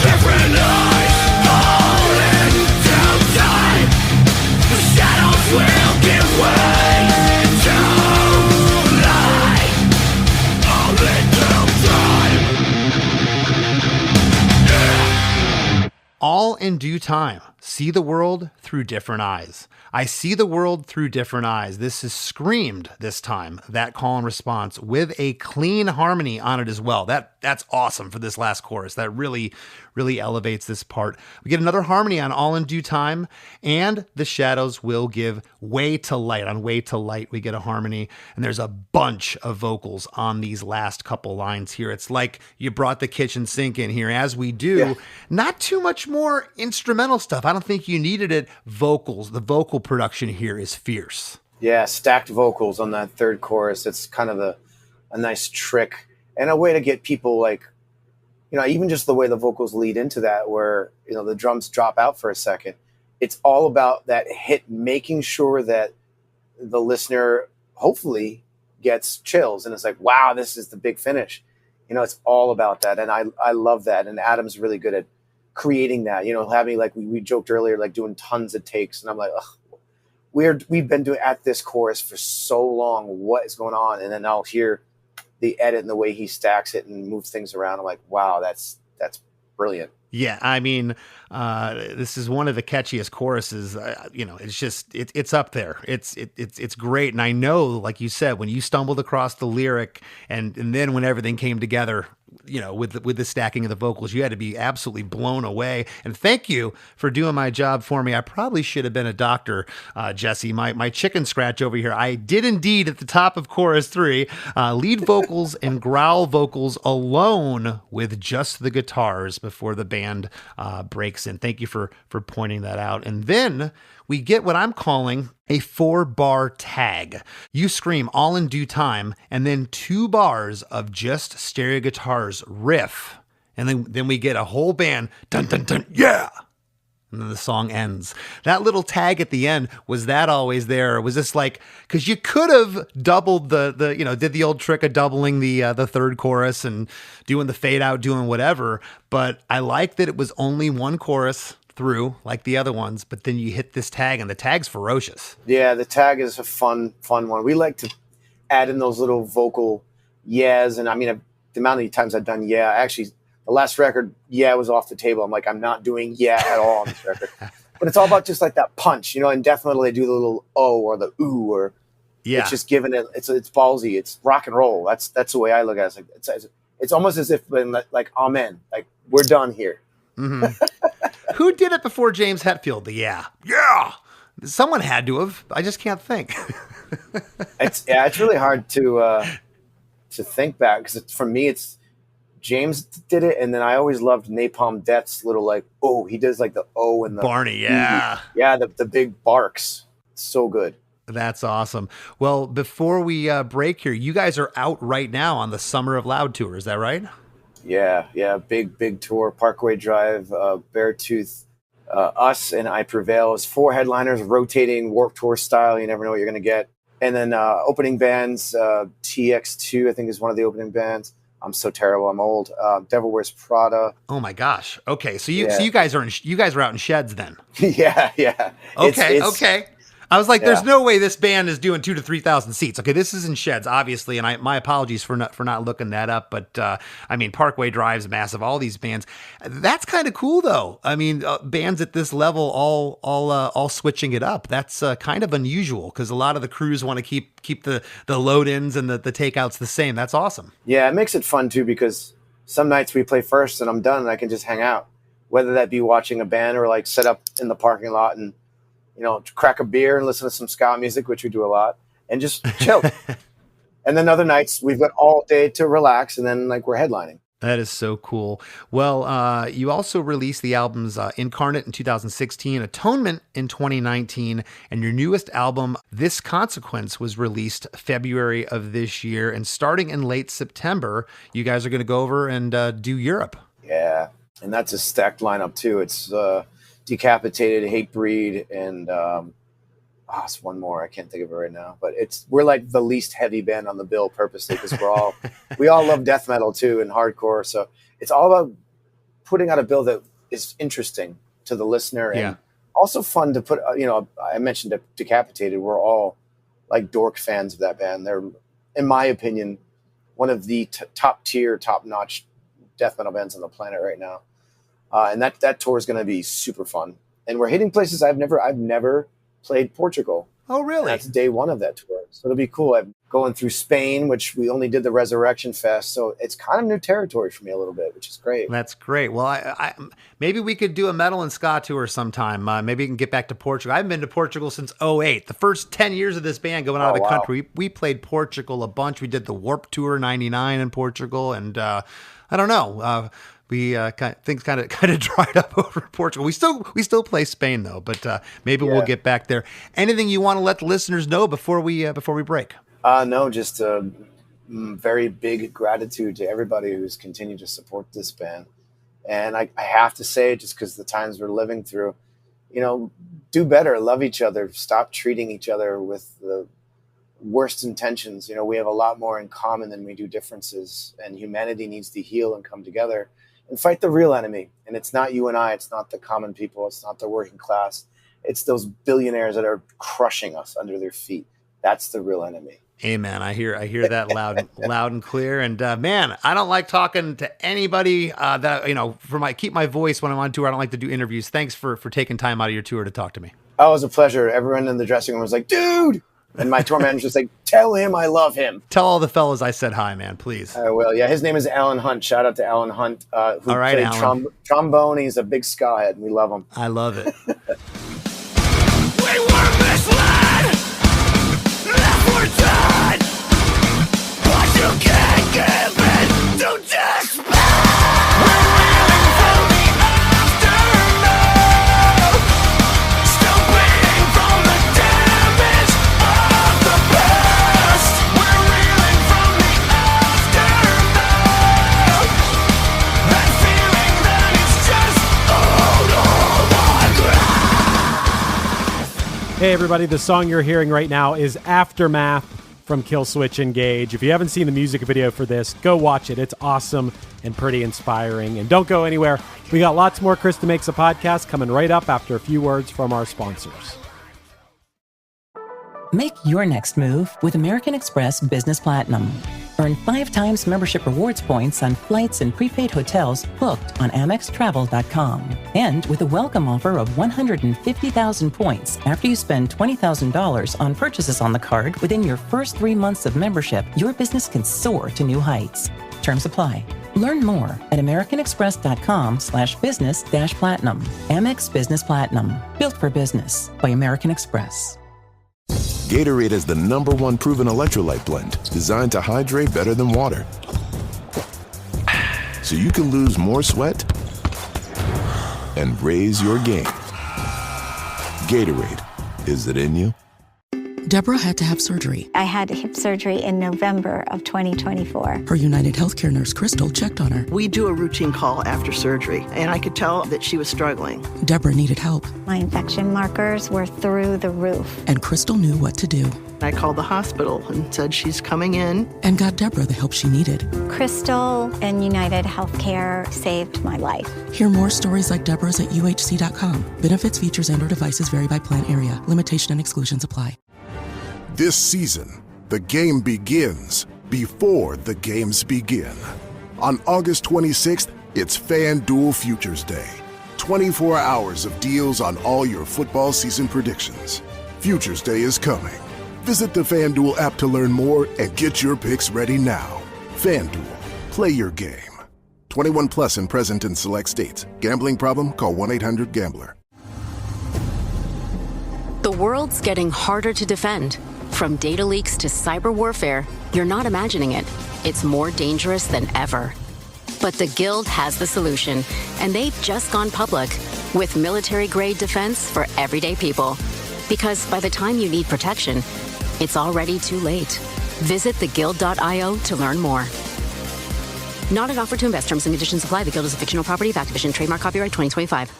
Speaker 3: Different eyes, all in due time. The shadows will give way to light. All in due time.
Speaker 1: All in due time. See the world through different eyes. I see the world through different eyes. This is screamed this time, that call and response, with a clean harmony on it as well. That's awesome for this last chorus. That really elevates this part. We get another harmony on All in Due Time, and the shadows will give way to light. On Way to Light, we get a harmony, and there's a bunch of vocals on these last couple lines here. It's like you brought the kitchen sink in here, as we do. Yeah. Not too much more instrumental stuff. I don't think you needed it. Vocals, the vocal production here is fierce.
Speaker 4: Yeah, stacked vocals on that third chorus. It's kind of a nice trick and a way to get people like, even just the way the vocals lead into that, where, the drums drop out for a second. It's all about that hit, making sure that the listener hopefully gets chills. And it's like, wow, this is the big finish. It's all about that. And I love that. And Adam's really good at creating that, having, like we joked earlier, like doing tons of takes. And I'm like, ugh, we've been doing at this chorus for so long. What is going on? And then I'll hear the edit and the way he stacks it and moves things around. I'm like, wow, that's brilliant.
Speaker 1: Yeah, I mean, this is one of the catchiest choruses. It's just it's up there. It's great, and I know, like you said, when you stumbled across the lyric, and then when everything came together, with the stacking of the vocals, you had to be absolutely blown away. And thank you for doing my job for me. I probably should have been a doctor, Jesse. My chicken scratch over here. I did indeed, at the top of chorus 3, lead vocals and growl vocals alone with just the guitars before the band breaks in. Thank you for pointing that out. And then we get what I'm calling a 4-bar tag. You scream All in Due Time, and then 2 bars of just stereo guitars riff. And then we get a whole band, dun dun dun, yeah! And then the song ends. That little tag at the end, was that always there? Or was this like, because you could have doubled did the old trick of doubling the third chorus and doing the fade out, doing whatever. But I like that it was only one chorus through like the other ones, but then you hit this tag, and the tag's ferocious.
Speaker 4: Yeah, the tag is a fun one. We like to add in those little vocal yeahs, and I mean, the amount of times I've done yeah. Actually, the last record, yeah, was off the table. I'm like, I'm not doing yeah at all on this record. But it's all about just like that punch, and definitely do the little oh or the ooh, or it's just giving it. It's ballsy. It's rock and roll. That's the way I look at it. It's almost as if like amen, like we're done here.
Speaker 1: Mm-hmm. Who did it before James Hetfield? The yeah. Someone had to have. I just can't think.
Speaker 4: It's really hard to think back, because for me it's James did it, and then I always loved Napalm Death's little like he does like the O and the
Speaker 1: Barney,
Speaker 4: the big barks. So good.
Speaker 1: That's awesome. Well, before we break here, you guys are out right now on the Summer of Loud tour. Is that right?
Speaker 4: Yeah. Big tour. Parkway Drive, Beartooth, us, and I Prevail is 4 headliners, rotating Warped Tour style. You never know what you're going to get. And then opening bands, TX2, I think, is one of the opening bands. I'm so terrible. I'm old. Devil Wears Prada.
Speaker 1: Oh my gosh. Okay, so you guys are out in sheds then.
Speaker 4: Yeah.
Speaker 1: Okay. I was like, there's no way this band is doing 2,000 to 3,000 seats. Okay, this is in sheds, obviously, and my apologies for not looking that up. But I mean, Parkway Drive's massive. All these bands, that's kind of cool, though. I mean, bands at this level all switching it up. That's kind of unusual, because a lot of the crews want to keep the load ins and the takeouts the same. That's awesome.
Speaker 4: Yeah, it makes it fun too, because some nights we play first and I'm done and I can just hang out, whether that be watching a band or like sit up in the parking lot and, you know, crack a beer and listen to some ska music, which we do a lot, and just chill. And then other nights we've got all day to relax, and then like we're headlining.
Speaker 1: That is so cool. Well, you also released the albums Incarnate in 2016, Atonement in 2019, and your newest album, This Consequence, was released February of this year. And starting in late September, you guys are going to go over and do Europe.
Speaker 4: Yeah, and that's a stacked lineup too. It's Decapitated, Hatebreed, and it's one more. I can't think of it right now, but we're like the least heavy band on the bill purposely, because we all love death metal too and hardcore. So it's all about putting out a bill that is interesting to the listener and also fun to put. You know, I mentioned Decapitated. We're all like dork fans of that band. They're, in my opinion, one of the top tier, top notch death metal bands on the planet right now. And that tour is going to be super fun. And we're hitting places I've never played Portugal.
Speaker 1: Oh, really?
Speaker 4: And that's day one of that tour. So it'll be cool. I'm going through Spain, which we only did the Resurrection Fest. So it's kind of new territory for me a little bit, which is great.
Speaker 1: That's great. Well, I maybe we could do a metal and ska tour sometime. Maybe we can get back to Portugal. I haven't been to Portugal since 2008. The first 10 years of this band going out of the country. We played Portugal a bunch. We did the Warped Tour 99 in Portugal. And I don't know. Things kind of dried up over Portugal. We still play Spain though, but maybe we'll get back there. Anything you want to let the listeners know before we break?
Speaker 4: No, just very big gratitude to everybody who's continued to support this band. And I have to say, just because the times we're living through, you know, do better, love each other, stop treating each other with the worst intentions. You know, we have a lot more in common than we do differences, and humanity needs to heal and come together and fight the real enemy. And it's not you and I, it's not the common people, it's not the working class. It's those billionaires that are crushing us under their feet. That's the real enemy.
Speaker 1: Amen. I hear that loud and clear. And man, I don't like talking to anybody that, you know, keep my voice when I'm on tour. I don't like to do interviews. Thanks for taking time out of your tour to talk to me.
Speaker 4: Oh, it was a pleasure. Everyone in the dressing room was like, dude. And my tour manager was like, tell him I love him.
Speaker 1: Tell all the fellas I said hi, man, please.
Speaker 4: I will. Yeah, his name is Alan Hunt. Shout out to Alan Hunt, who played trombone. He's a big ska head, and we love him.
Speaker 1: I love it.
Speaker 3: We were misled, left for dead, but you can't give in to despair. We're reeling from the aftermath, still bleeding from the damage of the past. We're reeling from the aftermath, that feeling that it's just
Speaker 5: Hey everybody, the song you're hearing right now is Aftermath from Killswitch Engage. If you haven't seen the music video for this, go watch it. It's awesome and pretty inspiring. And don't go anywhere. We got lots more Chris DeMakes a Podcast coming right up after a few words from our sponsors.
Speaker 13: Make your next move with American Express Business Platinum. Earn 5 times membership rewards points on flights and prepaid hotels booked on AmexTravel.com. And with a welcome offer of 150,000 points after you spend $20,000 on purchases on the card within your first 3 months of membership, your business can soar to new heights. Terms apply. Learn more at americanexpress.com/business-platinum. Amex Business Platinum. Built for business by American Express.
Speaker 14: Gatorade is the #1 proven electrolyte blend designed to hydrate better than water. So you can lose more sweat and raise your game. Gatorade, is it in you?
Speaker 15: Deborah had to have surgery.
Speaker 16: I had hip surgery in November of 2024.
Speaker 15: Her United Healthcare nurse, Crystal, checked on her.
Speaker 17: We do a routine call after surgery, and I could tell that she was struggling.
Speaker 15: Deborah needed help.
Speaker 16: My infection markers were through the roof.
Speaker 15: And Crystal knew what to do.
Speaker 17: I called the hospital and said she's coming in.
Speaker 15: And got Deborah the help she needed.
Speaker 16: Crystal and United Healthcare saved my life.
Speaker 15: Hear more stories like Deborah's at UHC.com. Benefits, features, and/or devices vary by plan area. Limitation and exclusions apply.
Speaker 18: This season, the game begins before the games begin. On August 26th, it's FanDuel Futures Day. 24 hours of deals on all your football season predictions. Futures Day is coming. Visit the FanDuel app to learn more and get your picks ready now. FanDuel, play your game. 21 plus and present in select states. Gambling problem? Call 1-800-GAMBLER.
Speaker 8: The world's getting harder to defend. From data leaks to cyber warfare, you're not imagining it. It's more dangerous than ever. But the Guild has the solution, and they've just gone public with military-grade defense for everyday people. Because by the time you need protection, it's already too late. Visit theguild.io to learn more. Not an offer to invest. Terms and conditions apply. The Guild is a fictional property of Activision. Trademark copyright 2025.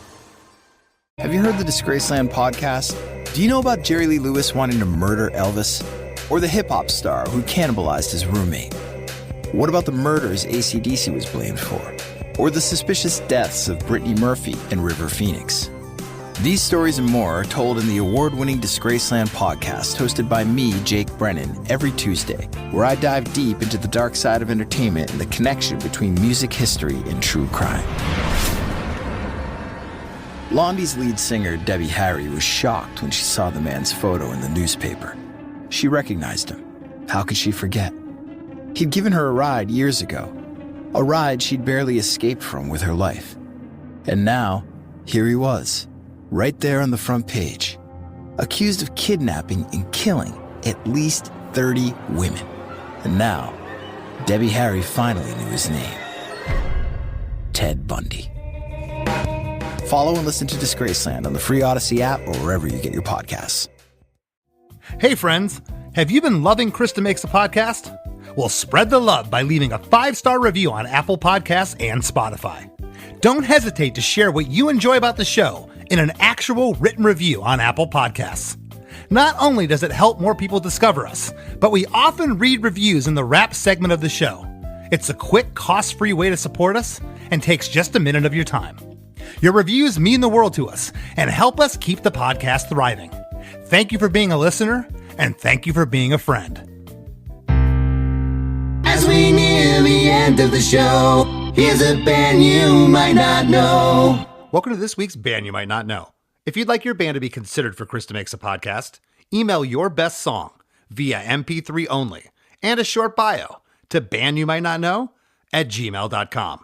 Speaker 19: Have you heard the Disgraceland podcast? Do you know about Jerry Lee Lewis wanting to murder Elvis? Or the hip-hop star who cannibalized his roommate? What about the murders AC/DC was blamed for? Or the suspicious deaths of Brittany Murphy and River Phoenix? These stories and more are told in the award-winning Disgraceland podcast hosted by me, Jake Brennan, every Tuesday, where I dive deep into the dark side of entertainment and the connection between music history and true crime. Blondie's lead singer, Debbie Harry, was shocked when she saw the man's photo in the newspaper. She recognized him. How could she forget? He'd given her a ride years ago, a ride she'd barely escaped from with her life. And now, here he was, right there on the front page, accused of kidnapping and killing at least 30 women. And now, Debbie Harry finally knew his name. Ted Bundy. Follow and listen to Disgraceland on the free Odyssey app or wherever you get your podcasts.
Speaker 1: Hey friends, have you been loving Krista Makes a Podcast? Well, spread the love by leaving a 5-star review on Apple Podcasts and Spotify. Don't hesitate to share what you enjoy about the show in an actual written review on Apple Podcasts. Not only does it help more people discover us, but we often read reviews in the wrap segment of the show. It's a quick, cost-free way to support us and takes just a minute of your time. Your reviews mean the world to us and help us keep the podcast thriving. Thank you for being a listener, and thank you for being a friend.
Speaker 3: As we near the end of the show, here's a band you might not know.
Speaker 1: Welcome to this week's Band You Might Not Know. If you'd like your band to be considered for Krista Makes a Podcast, email your best song via MP3 only and a short bio to bandyoumightnotknow@gmail.com.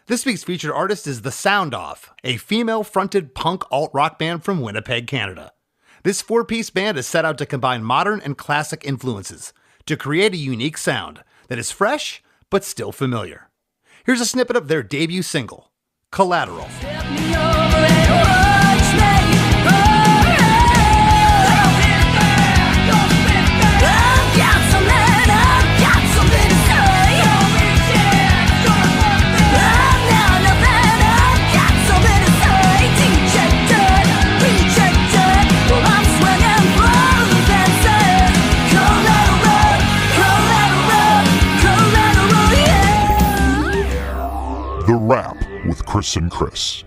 Speaker 1: This week's featured artist is The Sound Off, a female-fronted punk alt-rock band from Winnipeg, Canada. This 4-piece band is set out to combine modern and classic influences to create a unique sound that is fresh but still familiar. Here's a snippet of their debut single, Collateral.
Speaker 20: The Wrap with Chris and Chris.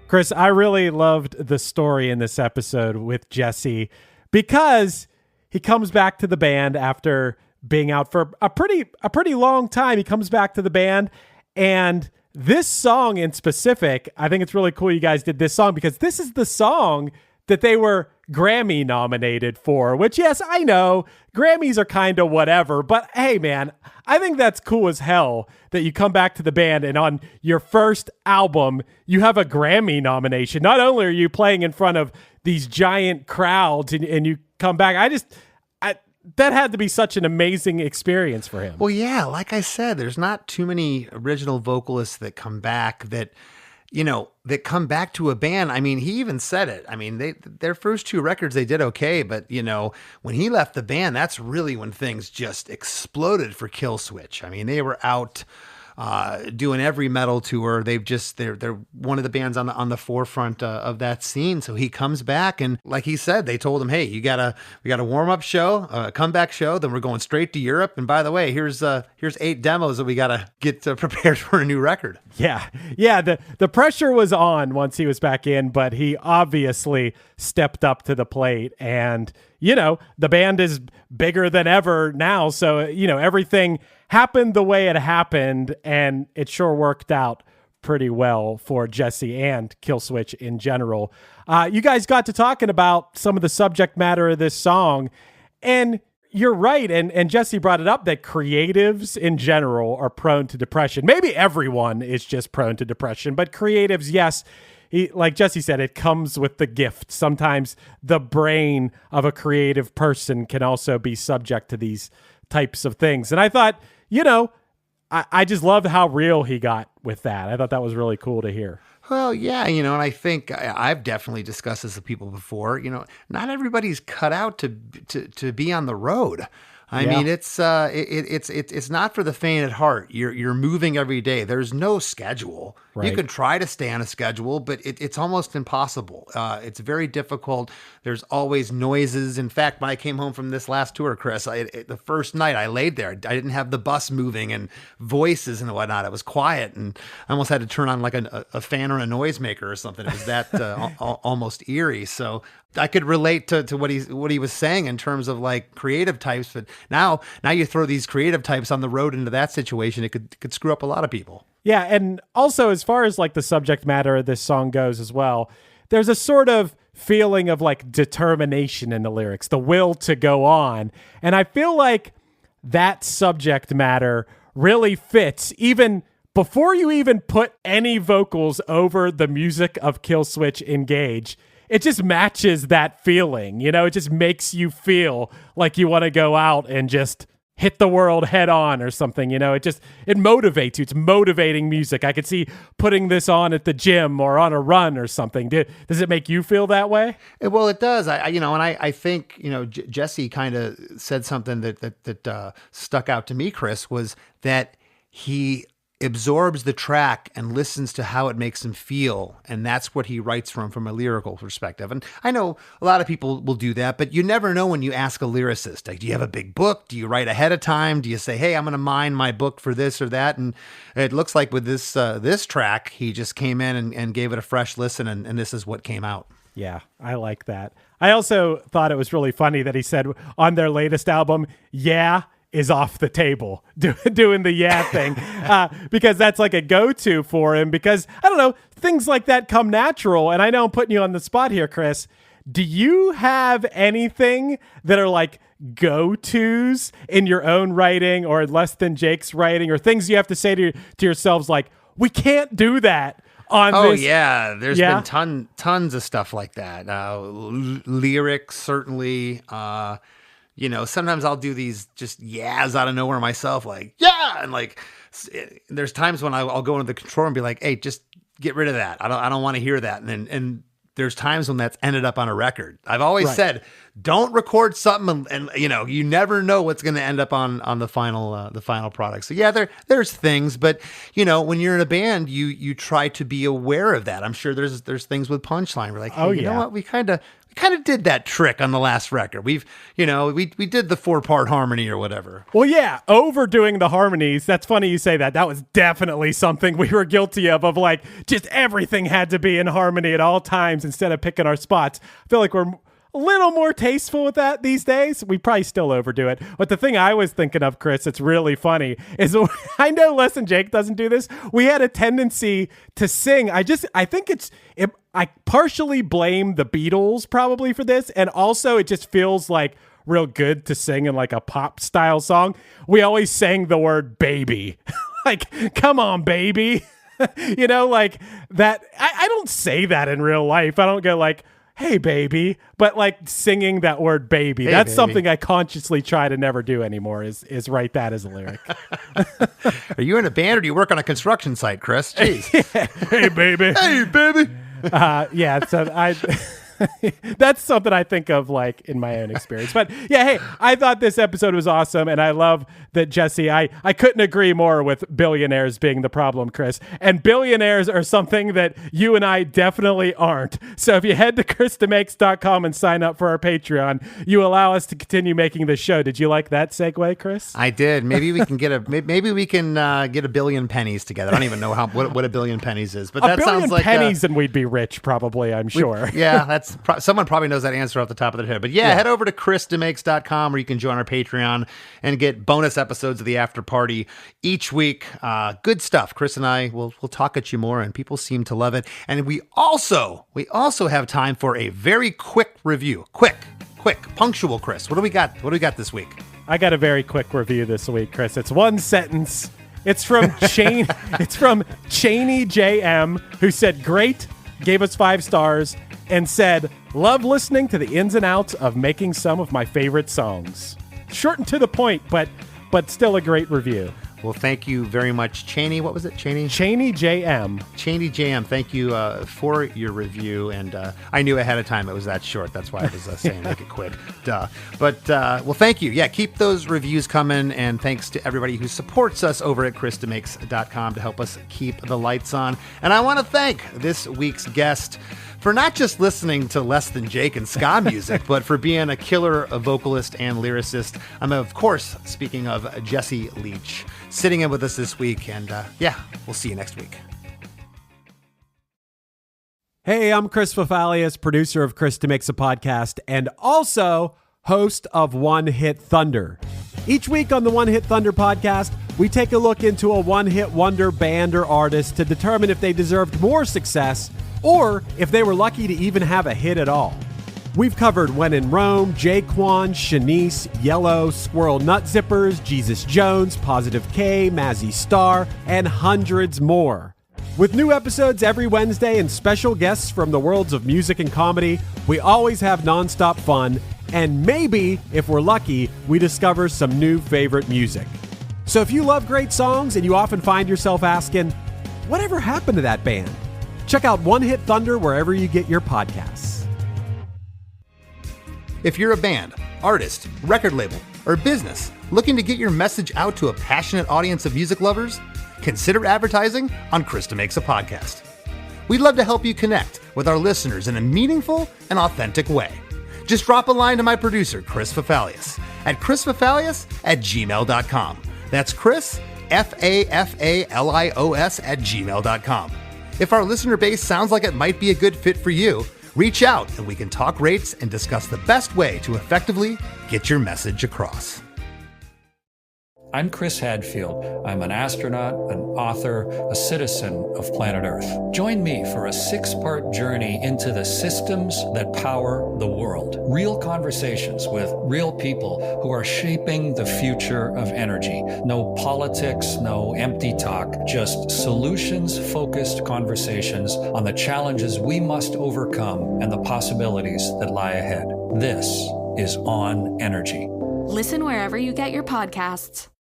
Speaker 5: Chris, I really loved the story in this episode with Jesse because he comes back to the band after being out for a pretty long time. He comes back to the band, and this song in specific, I think it's really cool you guys did this song because this is the song that they were Grammy nominated for, which, yes, I know Grammys are kind of whatever, but hey, man, I think that's cool as hell that you come back to the band and on your first album, you have a Grammy nomination. Not only are you playing in front of these giant crowds and you come back, that had to be such an amazing experience for him.
Speaker 1: Well, yeah, like I said, there's not too many original vocalists that come back that come back to a band. I mean, he even said it. I mean, their first 2 records, they did okay, but when he left the band, that's really when things just exploded for Killswitch. I mean, they were out doing every metal tour. They're one of the bands on the forefront of that scene. So he comes back, and like he said, they told him, "Hey, we got a warm up show, a comeback show. Then we're going straight to Europe. And by the way, here's 8 demos that we got to get prepared for a new record."
Speaker 5: Yeah. The pressure was on once he was back in, but he obviously stepped up to the plate. And the band is bigger than ever now. So everything happened the way it happened, and it sure worked out pretty well for Jesse and Killswitch in general. You guys got to talking about some of the subject matter of this song, and You're right. And Jesse brought it up that creatives in general are prone to depression. Maybe everyone is just prone to depression, but creatives, yes. Like Jesse said, it comes with the gift. Sometimes the brain of a creative person can also be subject to these types of things. And I thought, I just loved how real he got with that. I thought that was really cool to hear.
Speaker 1: Well, yeah, and I think I've definitely discussed this with people before. Not everybody's cut out to be on the road. I mean, it's not for the faint at heart. You're moving every day. There's no schedule. Right. You could try to stay on a schedule, but it's almost impossible. It's very difficult. There's always noises. In fact, when I came home from this last tour, Chris, the first night I laid there, I didn't have the bus moving and voices and whatnot. It was quiet, and I almost had to turn on like a fan or a noisemaker or something. It was that almost eerie. So I could relate to what he was saying in terms of like creative types, but now you throw these creative types on the road into that situation, it could screw up a lot of people.
Speaker 5: Yeah, and also as far as like the subject matter of this song goes as well, there's a sort of feeling of like determination in the lyrics, the will to go on. And I feel like that subject matter really fits even before you even put any vocals over the music of Killswitch Engage. It just matches that feeling, it just makes you feel like you want to go out and just hit the world head on or something, it motivates you. It's motivating music. I could see putting this on at the gym or on a run or something. Does it make you feel that way?
Speaker 1: Well, it does. I think, Jesse kind of said something that stuck out to me, Chris, was that he absorbs the track and listens to how it makes him feel. And that's what he writes from a lyrical perspective. And I know a lot of people will do that, but you never know when you ask a lyricist, like, do you have a big book? Do you write ahead of time? Do you say, hey, I'm going to mine my book for this or that? And it looks like with this track, he just came in and gave it a fresh listen. And this is what came out.
Speaker 5: Yeah, I like that. I also thought it was really funny that he said on their latest album, is off the table, doing the thing, because that's like a go-to for him, because, I don't know, things like that come natural. And I know I'm putting you on the spot here, Chris. Do you have anything that are like go-tos in your own writing or Less Than Jake's writing, or things you have to say to yourselves like, we can't do that on this?
Speaker 1: Yeah, there's been tons of stuff like that. Lyrics, certainly. Sometimes I'll do these just yeahs out of nowhere myself, like, yeah. And like, there's times when I'll go into the control room and be like, hey, just get rid of that. I don't want to hear that. And there's times when that's ended up on a record. I've always said, don't record something and you never know what's going to end up on the final product. So yeah, there's things, but when you're in a band, you try to be aware of that. I'm sure there's things with Punchline. We're like, hey, you know what? We kind of did that trick on the last record. We did the 4-part harmony or whatever.
Speaker 5: Well, yeah, overdoing the harmonies. That's funny you say that. That was definitely something we were guilty of like just everything had to be in harmony at all times instead of picking our spots. I feel like we're a little more tasteful with that these days. We probably still overdo it. But the thing I was thinking of, Chris, it's really funny, is I know Les and Jake doesn't do this. We had a tendency to sing. I think I partially blame the Beatles probably for this. And also it just feels like real good to sing in like a pop style song. We always sang the word baby. Like, come on, baby. Like that. I don't say that in real life. I don't go like, hey, baby, but like singing that word baby, hey, that's baby. Something I consciously try to never do anymore is write that as a lyric.
Speaker 1: Are you in a band or do you work on a construction site, Chris? Jeez.
Speaker 5: Hey, baby.
Speaker 1: Hey, baby.
Speaker 5: So that's something I think of like in my own experience. But yeah, hey, I thought this episode was awesome. And I love that, Jesse, I couldn't agree more with billionaires being the problem, Chris. And billionaires are something that you and I definitely aren't. So if you head to ChrisDeMakes.com and sign up for our Patreon, you allow us to continue making the show. Did you like that segue, Chris?
Speaker 1: I did. Maybe we can get a billion pennies together. I don't even know what a billion pennies is, but that sounds like
Speaker 5: pennies and we'd be rich probably, I'm sure.
Speaker 1: That's someone probably knows that answer off the top of their head. But yeah, head over to ChrisDeMakes.com where you can join our Patreon and get bonus episodes of the After Party each week. Good stuff. Chris and I will talk at you more, and people seem to love it. And we also have time for a very quick review. Quick. Quick, punctual, Chris. What do we got? What do we got this week?
Speaker 5: I got a very quick review this week, Chris. It's one sentence. It's from Cheney JM, who said, great, gave us 5 stars, and said, love listening to the ins and outs of making some of my favorite songs. Short and to the point, but still a great review.
Speaker 1: Well, thank you very much, Cheney. What was it, Cheney?
Speaker 5: Cheney JM.
Speaker 1: Cheney JM, thank you for your review. And I knew ahead of time it was that short. That's why I was saying make it quick. Duh. But, well, thank you. Yeah, keep those reviews coming. And thanks to everybody who supports us over at ChrisDeMakes.com to help us keep the lights on. And I want to thank this week's guest for not just listening to Less Than Jake and ska music, but for being a killer vocalist and lyricist. I'm, of course, speaking of Jesse Leach, sitting in with us this week. And yeah, we'll see you next week.
Speaker 5: Hey, I'm Chris Fafalius, producer of Chris DeMakes a Podcast, and also host of One Hit Thunder. Each week on the One Hit Thunder podcast, we take a look into a one-hit wonder band or artist to determine if they deserved more success or if they were lucky to even have a hit at all. We've covered When in Rome, Jaquan, Shanice, Yellow, Squirrel Nut Zippers, Jesus Jones, Positive K, Mazzy Star, and hundreds more. With new episodes every Wednesday and special guests from the worlds of music and comedy, we always have nonstop fun, and maybe, if we're lucky, we discover some new favorite music. So if you love great songs and you often find yourself asking, whatever happened to that band? Check out One Hit Thunder wherever you get your podcasts.
Speaker 1: If you're a band, artist, record label, or business looking to get your message out to a passionate audience of music lovers, consider advertising on Chris DeMakes a Podcast. We'd love to help you connect with our listeners in a meaningful and authentic way. Just drop a line to my producer, Chris Fafalius, at chrisfafalius@gmail.com. That's Chris, Fafalios @gmail.com. If our listener base sounds like it might be a good fit for you, reach out and we can talk rates and discuss the best way to effectively get your message across.
Speaker 21: I'm Chris Hadfield. I'm an astronaut, an author, a citizen of planet Earth. Join me for a 6-part journey into the systems that power the world. Real conversations with real people who are shaping the future of energy. No politics, no empty talk, just solutions-focused conversations on the challenges we must overcome and the possibilities that lie ahead. This is On Energy.
Speaker 22: Listen wherever you get your podcasts.